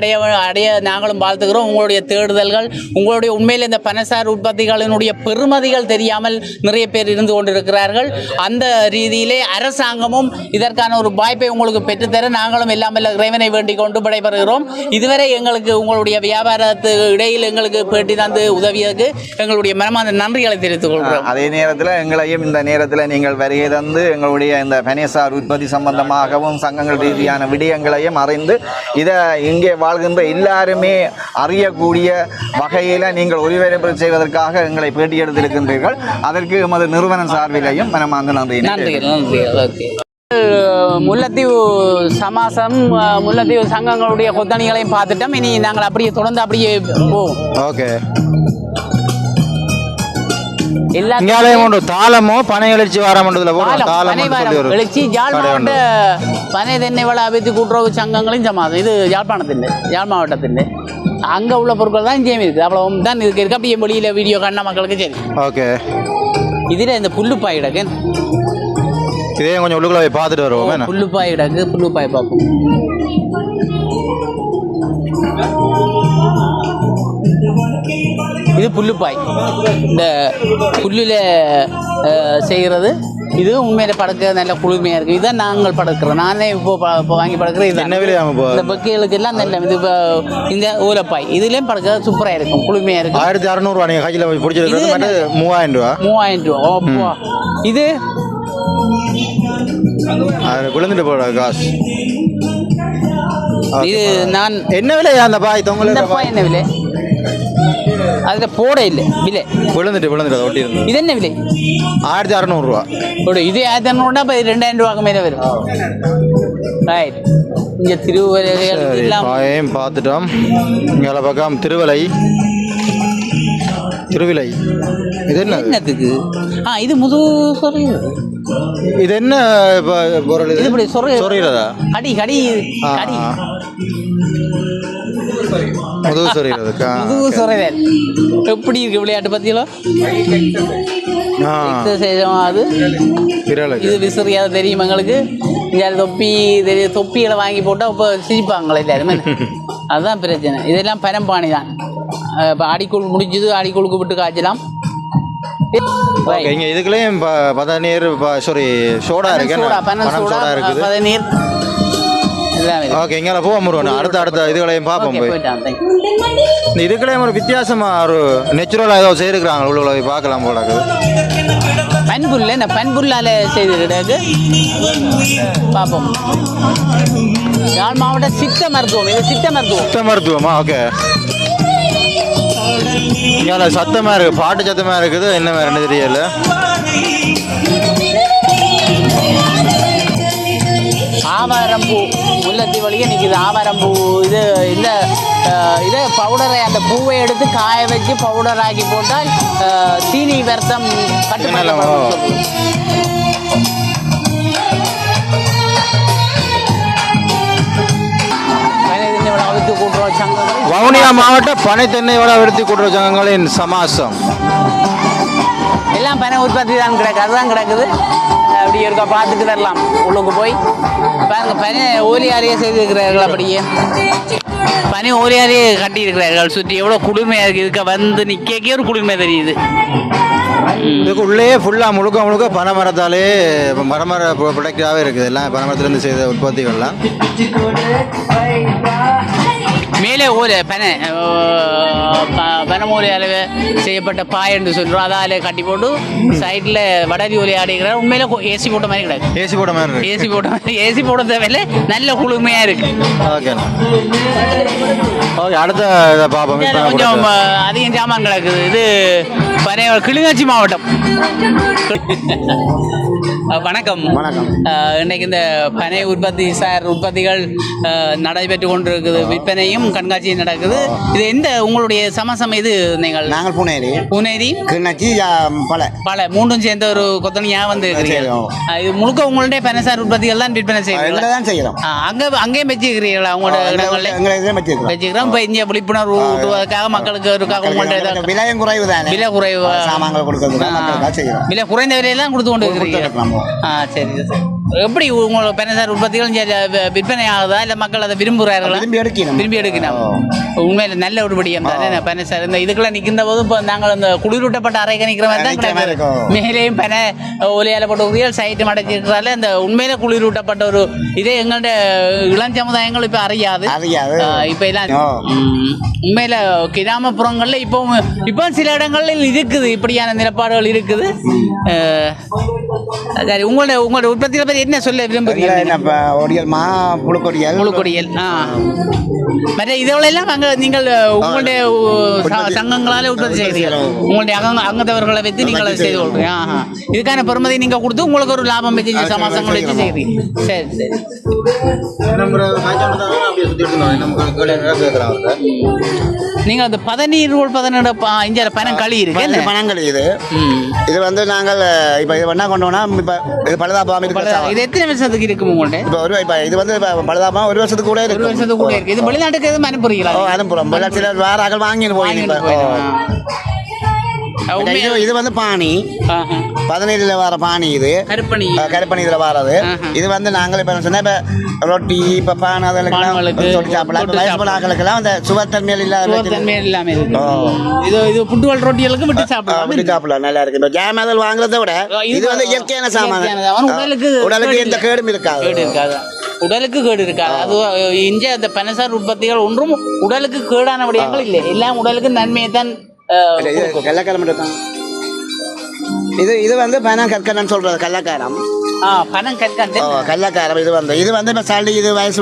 அடைய நாங்களும் வாழ்த்துக்கிறோம். உங்களுடைய தேடுதல்கள் உங்களுடைய உண்மையில் இந்த பனைசார் உற்பத்திகளினுடைய பெறுமதிகள் தெரியாமல் நிறைய பேர் இருந்து கொண்டிருக்கிறார்கள். அந்த ரீதியிலே அரசாங்கமும் இதற்கான ஒரு வாய்ப்பை உங்களுக்கு பெற்றுத்தர நாங்களும் எல்லாம் இறைவனை வேண்டிக் கொண்டு விடைபெறுகிறோம். இதுவரை எங்களுக்கு உங்களுடைய வியாபாரத்துக்கு இடையில் எங்களுக்கு பேட்டி தந்து உதவியதுக்கு எங்களுடைய மனமார்ந்த நன்றிகளை தெரிவித்துக் கொள்கிறோம். அதே நேரத்தில் எங்களையும் இந்த நேரத்தில் நீங்கள் வருகை தந்து எங்களுடைய இந்த பனைசார் உற்பத்தி சம்பந்தமாகவும் சங்கங்கள் ரீதியான விடயங்களையும் அறிந்து இதை இங்கே வாழ்கின்ற எல்லாருமே அறியக்கூடிய வகையில் நீங்கள் ஒளிபரப்பு செய்வதற்காக எங்களை பேட்டி எடுத்திருக்கின்றீர்கள். அதற்கு எமது நிறுவனம் சார்பிலையும் மனமார்ந்த நன்றி. முல்லைத்தீவு சமாசம் முல்லைத்தீவு சங்கங்களுடைய கொத்தணிகளையும் பார்த்துட்டோம். இனி நாங்கள் அப்படியே தொடர்ந்து அப்படியே போவோம். ஓகே. எல்லாத்தையும் தாளமோ பனை எழுச்சி வாரமண்டல எழுச்சி யாழ்ப்பாண பனை தென்னை வள அபிவிருத்தி கூட்டுறவு சங்கங்களையும் சமாதம். இது யாழ் மாவட்டத்தின் அங்கே உள்ள பொருட்கள் தான் இங்கேயும் இருக்குது. அவ்வளவு தான் இதுக்கு இருக்கு. அப்படியே வெளியில் வீடியோ கண்ண மக்களுக்கு சரி. ஓகே. இதில் இந்த புல்லுப்பாய் கிடக்கு இதே கொஞ்சம் உள்ளுக்குள்ள போய் பார்த்துட்டு வருவோம். புல்லுப்பாய் கிடக்கு. புல்லுப்பாய் பார்ப்போம். இது புல்லுப்பாய். இந்த புல்லில் செய்கிறது இது உண்மையில படுக்க நல்ல குளுமையாக இருக்குது. இதுதான் நாங்கள் படுக்கிறோம். நானே இப்போ வாங்கி படுக்கிறேன். இது என்ன விலையாம இந்த பக்கைகளுக்கு எல்லாம் நல்ல இது இந்த ஓலப்பாய் இதுலேயும் படுக்க சூப்பராக இருக்கும், குளுமையாக இருக்கும். 1600 நீங்கள் கையில் பிடிச்சிருக்கிறது 3000 ரூபா. அப்பா இது விழுந்துட்டு போட காசு. இது நான் என்ன விலையா அந்த பாய் தொங்கல் பாய் என்ன விலை? அதில் போட இல்லை விலை விழுந்துட்டு ஒட்டி இருந்து. இது என்ன விலை? 1600 ரூபா. இது 1600 இப்போ 2000 ரூபாய்க்கு மேலே வரும். ரைட். இங்கே திருவலையும் பார்த்துட்டோம். இங்கே பக்கம் திருவிலை. இது என்னத்துக்கு? இது முது சொறையுது. இது என்ன பொருள்? இது இப்படி சொறையிறதா? கடி கடி கடி முதுகு சொறையிறதுக்கா? முதுகு சொறைதல் எப்படி இருக்கு விளையாட்டு பத்தியலோ? அது இது விசிறியாவது தெரியும் எங்களுக்கு. தொப்பிகளை வாங்கி போட்டால் இப்போ சிரிப்பாங்களே எல்லாருமே. அதுதான் பிரச்சனை. இதெல்லாம் பரம்பாணி தான். இப்போ அடிக்கூழ் முடிஞ்சது, அடிக்கூழுக்கு விட்டு காய்ச்சலாம். இதுக்குள்ளேயும் பதநீர் சோடா இருக்கு. பதநீர் ஓகே. இங்கே போக முடியும். அடுத்த இதுகளையும் பார்ப்போம். இதுக்களையும் ஒரு வித்தியாசமா ஒரு நேச்சுரலாக ஏதோ செய்திருக்கிறாங்க. உள்ள போய் பார்க்கலாம் போல. பண்புல்ல என்ன பண்புல்லால செய்திருக்கிறாங்க பார்ப்போம். யாழ் மாவட்ட சித்த மருத்துவம். இது சித்த மருத்துவமா? ஓகே. இங்கே சத்தமாக இருக்குது, பாட்டு சத்தமாக இருக்குது, என்ன வேறு தெரியல. ஆவாரம்பூ முல்லைத்தீவு வழியே நிற்கிது. ஆவாரம்பூ இது இந்த இதை பவுடரை அந்த பூவை எடுத்து காய வச்சு பவுடர் ஆக்கி போட்டால் சீனி வருத்தம் கட்டுப்படும். வவுனியா மாவட்ட பனை தென்னை வள விருத்தி கூட்டுறவு சங்கங்களின் சமாசம் எல்லாம் பனை உற்பத்தி தான் கிடக்கு, அதுதான் கிடக்குது. அப்படி இருக்கா பார்த்துட்டு வரலாம். உள்ளுக்கு போய் பாருங்க, பனை ஓலியாரியே செய்திருக்கிறார்கள். அப்படியே பனி ஓலியாரியே கட்டியிருக்கிறார்கள். சுற்றி எவ்வளோ குளிர்மையாக இருக்குது. இதுக்கு வந்து நிற்கே ஒரு குளிர்மை தெரியுது. இதுக்கு உள்ளே ஃபுல்லாக முழுக்க முழுக்க பனை மரத்தாலே மரமர ப்ரொடக்டாகவே இருக்குது. எல்லாம் பனை மரத்துலேருந்து செய்த உற்பத்திகள்லாம். மேலே ஓலை பனை பனைமூலையால் செய்யப்பட்ட பாய் என்று சொல்கிறோம். அதால் கட்டி போட்டு சைடில் வடதி ஓலை ஆடிக்கிறார். உண்மையில ஏசி போட்ட மாதிரி கிடையாது. ஏசி போட்ட மாதிரி ஏசி போட தேவையில்லை, நல்ல குளுமையாக இருக்கு. ஓகே ஓகே, அடுத்த இதை பார்ப்போம். கொஞ்சம் அதிகம் ஜாமான் கிடக்குது. இது பனை கிளிநொச்சி மாவட்டம். வணக்கம். வணக்கம். இன்னைக்கு இந்த பனை உற்பத்திகள் நடைபெற்று கொண்டிருக்குது. விற்பனையும் கண்காட்சியும் நடக்குது. இது எந்த உங்களுடைய சமசம் இது? நாங்கள் புனேரி கிளிநொச்சி பல மூன்றும் சேர்ந்த ஒரு கொத்தனியா வந்து இது முழுக்க உங்களுடைய பனைசார் உற்பத்திகள் தான் விற்பனை செய்யறோம். அங்கேயும் வச்சுக்கிறீங்களா? உங்களோட இடங்கள்ல வச்சுக்கிறோம். இப்போ இங்கே விழிப்புணர்வு ஊட்டுவதற்காக மக்களுக்கு உங்கள்ட்ட விலை குறைவு விலை குறைந்த விலையெல்லாம் கொடுத்து கொண்டு இருக்கிறீங்க. சரி சரி. எப்படி உங்களோட பனைசார் உற்பத்திகள் விற்பனை ஆகுதா, இல்லை மக்கள் அதை விரும்புகிறார்களா? விரும்பி எடுக்கணும். உண்மையில நல்ல ஒரு படியம் தானே பனைசார். இந்த இதுக்கெல்லாம் நிற்கின்ற போது இப்போ நாங்கள் இந்த குளிரூட்டப்பட்ட அறைக்கு நிற்கிற மாதிரி தான் கிடையாது. மேலேயும் பனை ஒலியால் போட்ட உரியல் சைட்டு மடைச்சிருக்கிறால இந்த உண்மையில குளிரூட்டப்பட்ட ஒரு இதே எங்கள்ட இளம் சமுதாயங்கள் இப்போ அறியாது. இப்போ எல்லாம் உண்மையில கிராமப்புறங்களில் இப்போ சில இடங்களில் இருக்குது, இப்படியான நிலப்பாடுகள் இருக்குது. சரி, உங்களோட உற்பத்தியை பற்றி என்ன சொல்ல விரும்புகிறீங்க? முழுக்கொடியல். மற்ற இதெல்லாம் நீங்கள் உங்களுடைய சங்கங்களால் உற்பத்தி செய்கிறீர்கள். உங்களுடைய அங்கத்தவர்களை வைத்து நீங்கள் செய்து கொள்றீங்க. இதுக்கான பெருமதி நீங்கள் கொடுத்து உங்களுக்கு ஒரு லாபம் வச்சு சமாசங்கள் வச்சு செய்கிறீங்க. சரி சரி. நீங்கள் அந்த 17 இந்தியாவில் பணம் களி இருக்கு. பணங்கள் இது வந்து நாங்கள் இப்போ இது என்ன கொண்டோம்னா, இப்போ இது பழுதாபாம் இது எத்தனை வருஷத்துக்கு இருக்கும் உங்கள்கிட்ட? இப்போ இது வந்து பழுதாபாம் 1 வருஷத்துக்கு கூட இருக்கு. 1 வருஷத்துக்கு கூட இருக்கு. இது வெளிநாட்டுக்கு எதுவும் அனுப்புறீங்களா? அனுப்புறோம். சிலர் வேற ஆக்கள் வாங்கிட்டு இது வந்து பானி 17 வர பானி. இது கருப்பணி இதுல வர்றது. இது வந்து நாங்கள் இப்ப சொன்ன இப்ப ரொட்டி இப்ப பானை அதெல்லாம் சொல்லி சாப்பிடலாம். ஆக்களுக்கெல்லாம் அந்த சுவத்தன்மையில் இல்லாம இது புட்டுவல் ரொட்டிகளுக்கு விட்டு சாப்பிடலாம். நல்லா இருக்கு. இப்ப ஜாமாதல் வாங்குறத விட இது வந்து இயற்கையான சாமான். உடலுக்கு எந்த கேடும் இருக்காது. உடலுக்கு கேடு இருக்காது. அது இங்கே அந்த பனைசார் உற்பத்திகள் ஒன்றும் உடலுக்கு கேடான விடயங்கள் இல்லை. எல்லாம் உடலுக்கு நன்மையை தான். இது வந்து பனம் கற்கன்னு சொல்றது கள்ளக்காரம். கள்ளக்காரம் இது வந்து இப்ப சளி, இது வயசு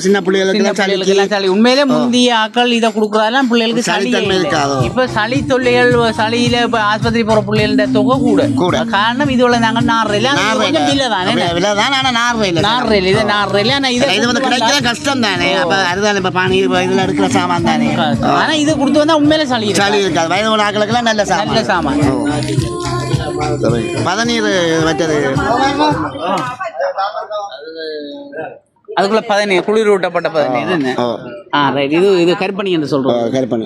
சின்ன பிள்ளைகளுக்கு உண்மையிலே முந்தைய ஆக்கள் இதை கொடுக்கறதெல்லாம் பிள்ளைகளுக்கு சளி இருக்காது. இப்ப சளி தொல்லைகள், சளியில இப்ப ஆஸ்பத்திரி போற பிள்ளைகளோட தொகை கூட காரணம் இதுல நாங்க கஷ்டம் தானே. அதுதான் இப்ப பானி இதுல எடுக்கிற சாமான் தானே. ஆனா இது கொடுத்து வந்தா உண்மையில சளி இருக்காது. வயது ஆக்களுக்கு எல்லாம் நல்ல சாமான். பதநீர் வச்சது அதுக்குள்ள பதநீர், குளிர் ஊட்டப்பட்ட பதநீர். இது கருப்பணி என்று சொல்றோம். கருப்பணி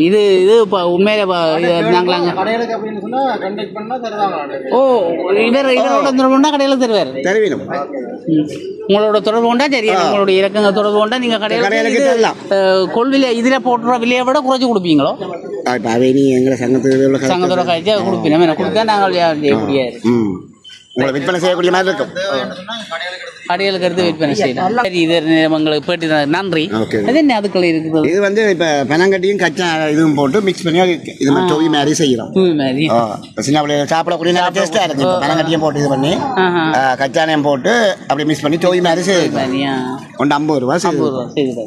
இது உண்மையில நாங்களாங்க இவரோட கடையில தருவார். உங்களோட தொடர்பு கொண்டா சரி, உங்களுடைய இறக்கங்க தொடர்பு கொண்டா நீங்க கடையில கொள்விலை இதுல போட்டுற விலையை விட குறைச்சு கொடுப்பீங்களோ? சங்கத்தோட கழிச்சு கொடுப்பீங்க. கொடுத்தா நாங்கள் செய்ய முடியாது. விற்பனை செய்யக்கூடிய மாதிரி இருக்கும். கடைகளுக்கு எடுத்து விற்பனை செய்யலாம். சரி, இது உங்களுக்கு பேட்டி நன்றி. அது என்ன அதுக்குள்ள இருக்குது? இது வந்து இப்ப பெனங்கட்டியும் கச்சா இதுவும் போட்டு மிக்ஸ் பண்ணி இது டோவி மாதிரி செய்யறோம். சின்ன பிள்ளைங்க சாப்பிடக்கூடிய நல்ல டேஸ்டா இருக்கு. பெனங்கட்டியும் போட்டு இது பண்ணி கச்சானையும் போட்டு அப்படி மிக்ஸ் பண்ணி டோவி மாதிரி செய்யறோம். 50 ரூபா செய்யுது.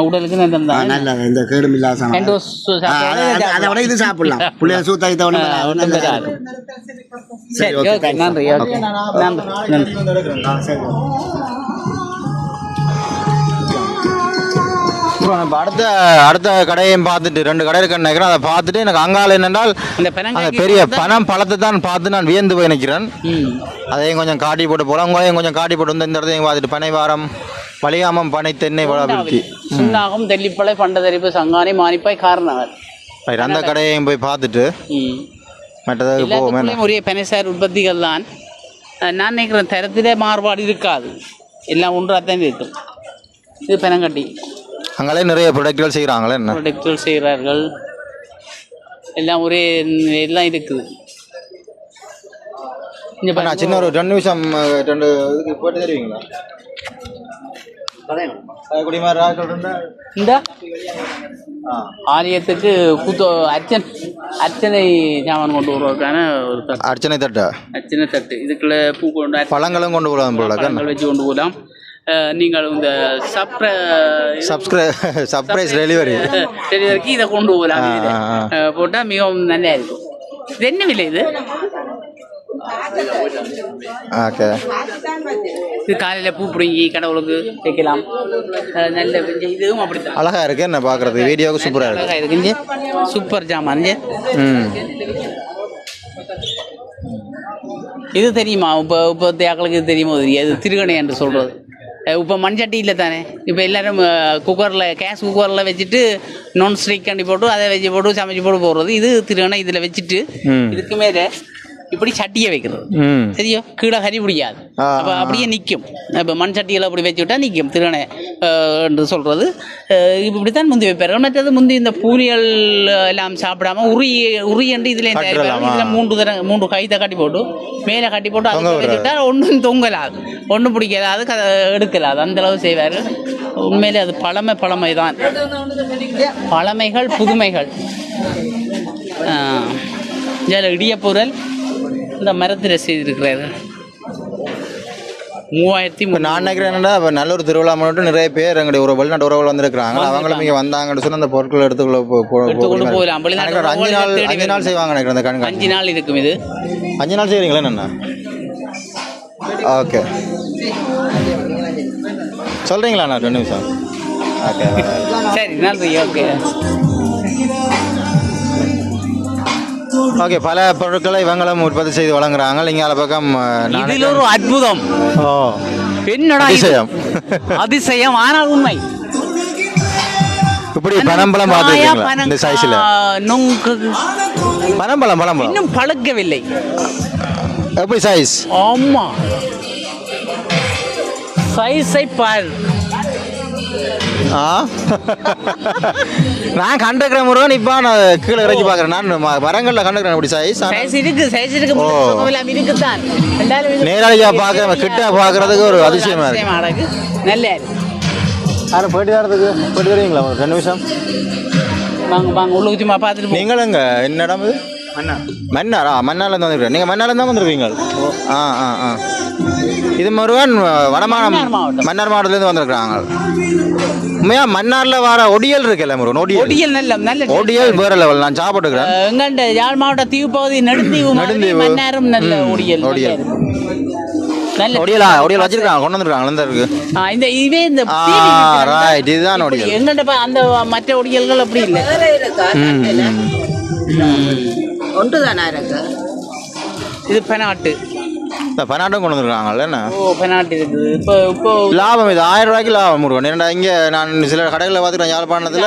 உடலுக்கு நல்லது தான். நல்லது, இந்த கேடும் இல்லாத ரெண்டு அதை விட இது சாப்பிடலாம். பிள்ளைகள் சூத்தாக்கி ஒன்றும் பெறாது. சரி, ஓகே, நன்றி. ஓகே, நன்றி. இப்போ அடுத்த கடையையும் பார்த்துட்டு 2 கடை இருக்குன்னு நினைக்கிறேன். அதை பார்த்துட்டு எனக்கு அங்கால என்னென்றால் அந்த பெரிய பனம் பழத்தை தான் பார்த்து நான் வியந்து போய் நிற்கிறேன். அதையும் கொஞ்சம் காட்டி போட்டு போகலாம். உங்களையும் கொஞ்சம் காட்டி போட்டு வந்து இந்த இடத்தையும் பார்த்துட்டு பனைவாரம் வலியாமம் பனை தென்னை வளர்ச்சி சுண்ணாகம் தெல்லிப்பளை பண்டதரிப்பு சங்கானை மானிப்பாய் காரணவர் அந்த கடையையும் போய் பார்த்துட்டு மற்றதாக போவோம். ஒரே பனைசார் உற்பத்திகள் தான். நான் நினைக்கிறேன் தரத்திலே மாறுபாடு இருக்காது, எல்லாம் ஒன்றாகத்தான் இருக்கும். இது பெனங்கட்டி அங்கே நிறைய ப்ரொடக்ட்கள் செய்கிறாங்களே, என்ன ப்ரொடக்ட்கள் செய்கிறார்கள், எல்லாம் ஒரே எல்லாம் இருக்குது. இங்கே நான் சின்ன ஒரு 2 நிமிஷம் 2 இதுக்கு போட்டு தருவீங்களா? இந்த ஆலயத்துக்கு அர்ச்சனை சாமான் கொண்டு வருவதற்கான ஒரு அர்ச்சனை தட்டு இதுக்குள்ள பூ கொண்டு பழங்களும் கொண்டு போகலாம், பழங்கள் வச்சு கொண்டு போகலாம். நீங்கள் இந்த சர்ப்ரைஸ் டெலிவரிக்கு இதை கொண்டு போகலாம். போட்டால் மிகவும் நல்லா இருக்கும். இது என்ன விலை? இது காலையில் பூ பிடுங்கி கடவுளுக்கு வைக்கலாம். நல்ல இதுவும் அப்படித்தான் அழகா இருக்கு. என்ன பார்க்கறது வீடியோவுக்கு சூப்பராக இருக்குங்க. சூப்பர் ஜாமான். இது தெரியுமா? இப்போ தேக்களுக்கு இது தெரியுமோ தெரியாது. திருகணை என்று சொல்கிறது. இப்போ மண்சட்டி இல்லை தானே, இப்போ எல்லோரும் கேஸ் குக்கரில் வச்சுட்டு நான்ஸ்டிக் கண்டி போட்டு அதை வச்சு போட்டு சமைச்சு போட்டு போடுறது. இது திருகணை இதில் வச்சுட்டு இதுக்கு மேலே இப்படி சட்டியை வைக்கிறது. சரியோ, கீழே கறி பிடிக்காது. அப்போ அப்படியே நிற்கும். இப்போ மண் சட்டியில் அப்படி வச்சு விட்டா நிற்கும் திருகணை என்று சொல்கிறது. இப்படித்தான் முந்தி வைப்பார்கள். மற்றது முந்தி இந்த பூரிகள் எல்லாம் சாப்பிடாம உரியண்டு இதில் இதில் 3 கைத்தை கட்டி போட்டு மேலே கட்டி போட்டு அதை வச்சுட்டா ஒன்றும் தொங்கலாது, ஒன்றும் பிடிக்கலாது, எடுக்கலாது, அந்தளவு செய்வார்கள். உண்மையிலே அது பழமை தான். பழமைகள் புதுமைகள். இடியப்பொருள் இந்த மரத்தில் செய்திருக்கிறார்கள். 3000. நான் நினைக்கிறேன் என்னடா, இப்போ நல்லூர் திருவிழா மட்டும் நிறைய பேர் எங்களுடைய ஒரு வெளிநாட்டு உறவுகள் வந்திருக்கிறாங்க. அவங்களும் இங்கே வந்தாங்கன்னு சொன்னால் அந்த பொருட்கள் எடுத்துக்கொண்டு போகலாம். 5 நாள் செய்வாங்க நினைக்கிறேன். அந்த கணக்கு 5 நாள் இருக்கும். இது 5 நாள் செய்கிறீங்களா என்ன? ஓகே, சொல்கிறீங்களாண்ணா? 2 நிமிஷம். ஓகே, சரி, நன்றி. ஓகே, பல பொருட்களை இவங்களும் உற்பத்தி செய்து வழங்குறாங்க. இங்கே பக்கம் இதில் ஒரு அற்புதம். என்னடா அதிசயம், ஆனால் உண்மை. இப்படி பனம்பழம் பார்த்துருக்கீங்களா? இந்த சைஸில் பனம்பழம் இன்னும் பழுக்கவில்லை. எப்படி சைஸ்? ஆமா, சைஸை பார். நான் கண்டுக்கிறேன் முருகன். இப்போ நான் கீழே இறக்கி பார்க்குறேன். நான் மரங்களில் கண்டுக்கிறேன். அப்படி சைஸ் இருக்கு தான். நேரடியாக பார்க்குறேன், கிட்ட பார்க்குறதுக்கு ஒரு அதிசயமாக இருக்கு. நல்ல போயிட்டு வரீங்களா? ஒரு 2 நிமிஷம் வாங்க உள்ளுக்கு சும்மா பார்த்துட்டு. நீங்களும் இங்கே என்ன இடம் இது? மன்னாரா? மன்னார்லேருந்து வந்துருக்கேன். நீங்கள் மன்னார்லேருந்து தான் வந்துருக்கீங்க? இது முருகன் வடமானம் மன்னார் மாவட்டத்துலேருந்து வந்திருக்கிறாங்க. உண்மையா மன்னாரில் வர ஒடியல் இருக்குல்ல முருகன்? ஒடியல் நல்ல ஒடியல் வேற லெவல். நான் சாப்பிட்டுக்கிறேன். எங்கண்ட யாழ் மாவட்ட தீவு பகுதி நெடுந்தீவு மன்னாரும் நல்ல ஒடியல். ஒடியல் வச்சிருக்காங்க, கொண்டு வந்துருக்காங்க. இந்த இதுவே இந்த ரைட், இதுதான் ஒடியல். எங்கண்ட அந்த மற்ற ஒடியல்கள் அப்படி இல்லை. ஒன்றுதானா இருக்கு. இது பெனாட்டு. பெனாட்டும் கொண்டு வந்துருக்காங்கல்ல? என்ன பெனாட்டு இருக்குது. இப்போ லாபம் இது 1000 ரூபாய்க்கு லாபம் முருகன். ஏன்னா இங்கே நான் சில கடைகளில் பார்த்துக்கிறேன். யாழ்ப்பாணத்தில்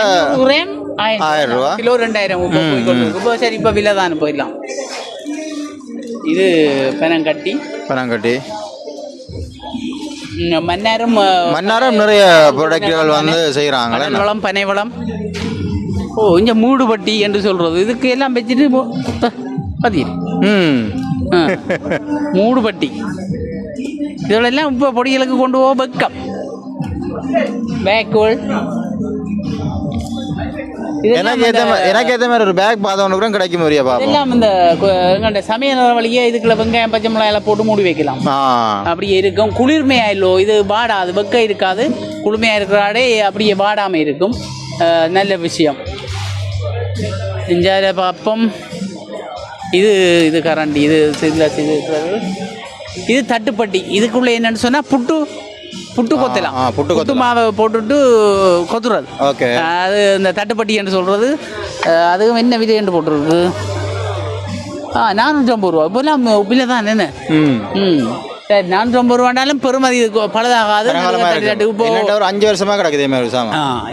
1000 ரூபா, கிலோ 2000. இப்போ சரி, இப்போ விலை தான் போயிடலாம். இது பெனங்கட்டி. மன்னாரும் நிறைய ப்ராடக்ட்கள் வந்து செய்கிறாங்களே. வளம், பனை வளம். இங்கே மூடுபட்டி என்று சொல்கிறது. இதுக்கு எல்லாம் வச்சுட்டு பதில் மூடுபட்டி. இதெல்லாம் இப்போ பொடிகளுக்கு கொண்டு போக வெக்கம். பேக்கோல் எனக்கு ஏற்ற மாதிரி ஒரு பேக் பார்த்தவனு கூட கிடைக்கும் வரியா பாப்போம். எல்லாம் இந்த எங்கள்ட சமையல் வழியே இதுக்குள்ள வெங்காயம் பச்சை மிளகாய் எல்லாம் போட்டு மூடி வைக்கலாம். அப்படியே இருக்கும். குளிர்மையா இல்லோ இது வாடாது, வெக்க இருக்காது, குளுமையா இருக்கிறாடே அப்படியே வாடாம இருக்கும். நல்ல விஷயம். இஞ்சார பாப்பம். இது இது கரண்டி, இது இது தட்டுப்பட்டி. இதுக்குள்ள என்னன்னு சொன்னா புட்டு கொத்தலாம். புட்டு மாவை போட்டுட்டு கொத்துறது. அது இந்த தட்டுப்பட்டி என்று சொல்றது. அதுவும் என்ன விதை என்று போட்டுருக்கு. 450 ரூபா. இப்போல்லாம் உப்பில தான் என்ன. சரி, 450 ரூபாண்டாலும் பெருமதி பழுதாகாது. ஒரு 5 வருஷமா கிடக்குது.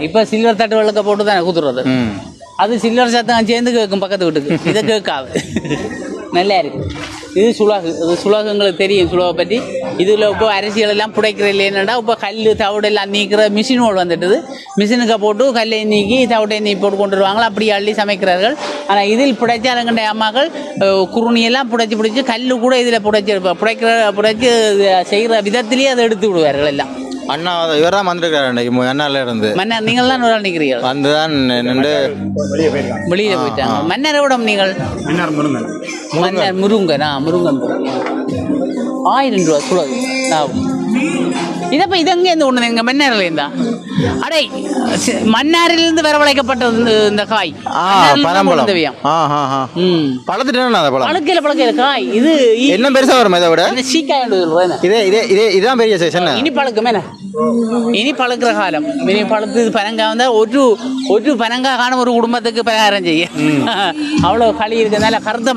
இப்போ சில்வர் தட்டு வெள்ளக்க போட்டு தான் குத்துறது. அது சில்வர் சத்தம் சேர்ந்து கேட்கும் பக்கத்து வீட்டுக்கு. இதை கேட்காது. நல்லா இருக்கு. இது சுலாகு. இது சுலாகு எங்களுக்கு தெரியும். சுலாவை பற்றி இதில் இப்போ அரசியல் எல்லாம் புடைக்கிற இல்லைன்னா இப்போ கல் தவிடு எல்லாம் நீக்கிற மிஷினோடு வந்துட்டுது. மிஷினுக்கு போட்டு கல்லை நீக்கி தவிட்டை நீ போட்டு கொண்டு வருவாங்களா, அப்படி அள்ளி சமைக்கிறார்கள். ஆனால் இதில் புடைச்சாலங்கண்ட அம்மாக்கள் குருணியெல்லாம் புடைச்சி கல் கூட இதில் புடைச்சி செய்கிற விதத்திலேயே அதை எடுத்து விடுவார்கள் எல்லாம். அண்ணா இவரான் வந்திருக்காரு மன்னார்ல இருந்து. மன்னர் நீங்கள் தான் ஒரு ஆள் நிற்கிறீர்கள். வந்துதான் நின்று வெளியில போயிட்டாங்க. மன்னரோட நீங்கள் மன்னர் முருங்கன். முருங்கன் 1000 ரூபா சுலகு. இதப்ப இதங்க இருந்து ஒண்ணு எங்க மன்னாரில் இருந்தா அடை மன்னாரிலிருந்து வரவழைக்கப்பட்டது இந்த காய். பழக்கையில காய். இது என்ன பெருசா வரும் இதை விட? இதுதான் பெரிய சைஸ். இனி பழக்கம் என்ன, இனி பழுக்கிற காலம். இனி பழுத்து பனங்காய் வந்தா ஒரு பனங்காய் காண ஒரு குடும்பத்துக்கு பலகாரம் செய்ய அவ்வளோ களி இருக்கிறதுனால கருத்த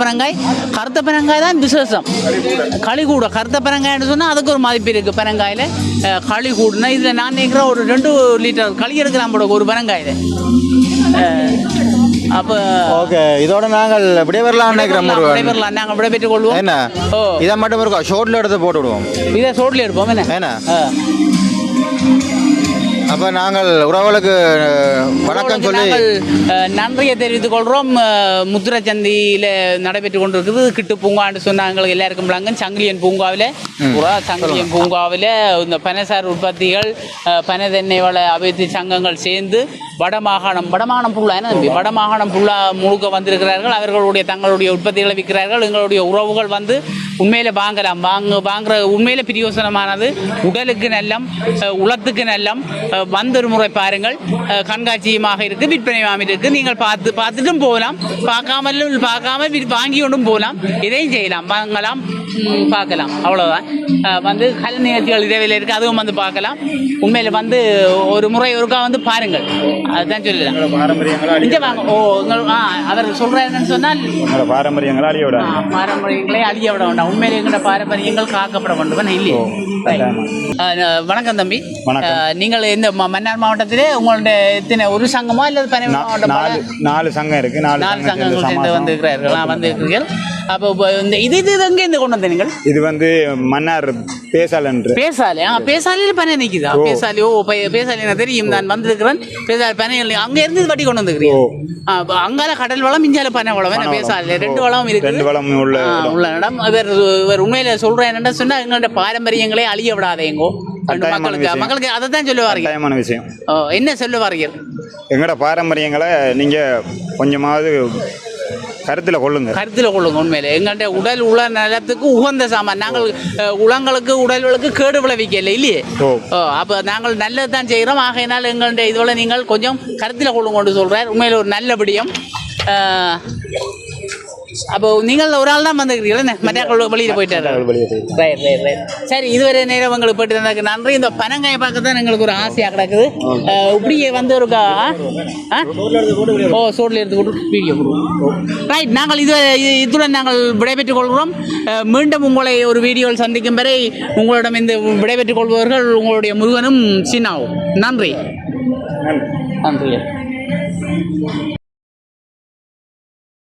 பனங்காய் தான் விசேஷம். களி கூட கருத்த பனங்காய்னு சொன்னா அதுக்கு ஒரு மதிப்பு இருக்கு. பனங்காயில களி கூடுனா இதுல நான் நினைக்கிறேன் ஒரு 2 லிட்டர் களி எடுக்கலாம் போட ஒரு பனங்காயில. அப்ப ஓகே, இதோட நாங்கள் விடைபெறலாம் நினைக்கிறோம். நாங்கள் விடைபெற்றுக் கொள்வோம். என்ன இதை மட்டும் இருக்கா ஷோட்ல எடுத்து போட்டு விடுவோம். இதை ஷோட்ல எடுப்போம். என்ன அப்ப நாங்கள் உறவுகளுக்கு வணக்கம் சொல்லி நன்றியை தெரிவித்துக் கொள்றோம். முத்துரை சந்தியில நடைபெற்று கொண்டிருக்குது கிட்டு பூங்கான்னு சொன்னாங்க எல்லாருக்கும் விளங்க. சங்கிலியன் பூங்காவில் இந்த பனைசார் உற்பத்திகள் பனை தென்னை வள அபிவிருத்தி சங்கங்கள் சேர்ந்து வடமாகாணம் ஃபுல்லா என்ன தம்பி வடமாகாணம் ஃபுல்லா முழுக்க வந்திருக்கிறார்கள். அவர்களுடைய தங்களுடைய உற்பத்திகளை விற்கிறார்கள். எங்களுடைய உறவுகள் வந்து உண்மையில வாங்கலாம். வாங்குற உண்மையில பிரயோசனமானது. உடலுக்கு நல்லம், உளத்துக்கு நல்லம். வந்தொரு முறை பாருங்கள். கண்காட்சியமாக இருக்கு, விற்பனையாக இருக்கு. நீங்கள் பார்த்துட்டும் போகலாம், பார்க்காம வாங்கி கொண்டும் போகலாம். இதையும் செய்யலாம், வாங்கலாம், பார்க்கலாம். அவ்வளோதான். வந்து கலை நிகழ்ச்சிகள் இரவில் இருக்கு, அதுவும் வந்து பார்க்கலாம். உண்மையில வந்து ஒரு முறை ஒருக்கா வந்து பாருங்கள். அதுதான் சொல்லலாம். அவர் சொல்ற என்னன்னு சொன்னால் பாரம்பரியங்களை அழிய விட வேண்டாம். உண்மையில எங்களோட பாரம்பரியங்கள் காக்கப்பட வேண்டும் இல்லையே. வணக்கம் தம்பி. நீங்கள் இந்த மன்னார் மாவட்டத்திலே உங்களுடைய எத்தனை ஒரு சங்கமா இல்லது பனை மாவட்டம்? 4 சங்கம் இருக்கு. 4 சங்கங்கள் சேர்ந்து வந்திருக்கிறீர்கள். அப்போ இந்த இது எங்க இருந்து கொண்டு வந்த நீங்கள்? இது வந்து மன்னார் பேசாலையில பனை நிக்குதா? பேசாலி எனக்கு தெரியும், நான் வந்திருக்கிறேன். பேசாலி பனை அங்க இருந்து வட்டி கொண்டு வந்துருக்கிறீங்க. அங்கால கடல் வளம், இஞ்சால பனை வளம். பேசால 2 வளம் இருக்கு. 2 வளம் உள்ள இடம். உண்மையில சொல்றேன் என்னன்னா சொன்னா எங்களோட பாரம்பரியங்களே அழிய விடாதேங்கோ. மக்களுக்கு அதை தான் சொல்லுவார்கள். விஷயம் என்ன சொல்லுவார்கள்? எங்களோட பாரம்பரியங்களை நீங்க கொஞ்சமாவது கருத்தில் கொள்ளுங்க. உண்மையில எங்கள்கிட்ட உடல் உள்ள நலத்துக்கு உகந்த சாமான். நாங்கள் உலங்களுக்கு உடல்களுக்கு கேடு விளைவிக்கல இல்லையே. அப்போ நாங்கள் நல்லது தான் செய்கிறோம். ஆகையினால் எங்கள்கிட்ட இதோட நீங்கள் கொஞ்சம் கருத்தில் கொள்ளுங்கொண்டு சொல்கிறார். உண்மையில் ஒரு நல்ல விடயம். அப்போ நீங்கள் ஒரு ஆள் தான் வந்துக்கிறீங்களே, மற்ற வெளியில் போயிட்டாரு. சரி, இதுவரை நேரம் உங்களுக்கு போயிட்டு இருந்தாங்க நன்றி. இந்த பனங்காயை பார்க்க தான் எங்களுக்கு ஒரு ஆசையாக கிடக்குது. இப்படியே வந்து இருக்கா சோட்டில் எடுத்து போட்டு வீடியோ கொடுவோம். ரைட், நாங்கள் இதுடன் நாங்கள் விடைபெற்றுக் கொள்கிறோம். மீண்டும் உங்களை ஒரு வீடியோவில் சந்திக்கும் வரை உங்களிடம் இந்த விடைபெற்றுக் கொள்பவர்கள் உங்களுடைய முருகனும் சின்னாவும். நன்றி.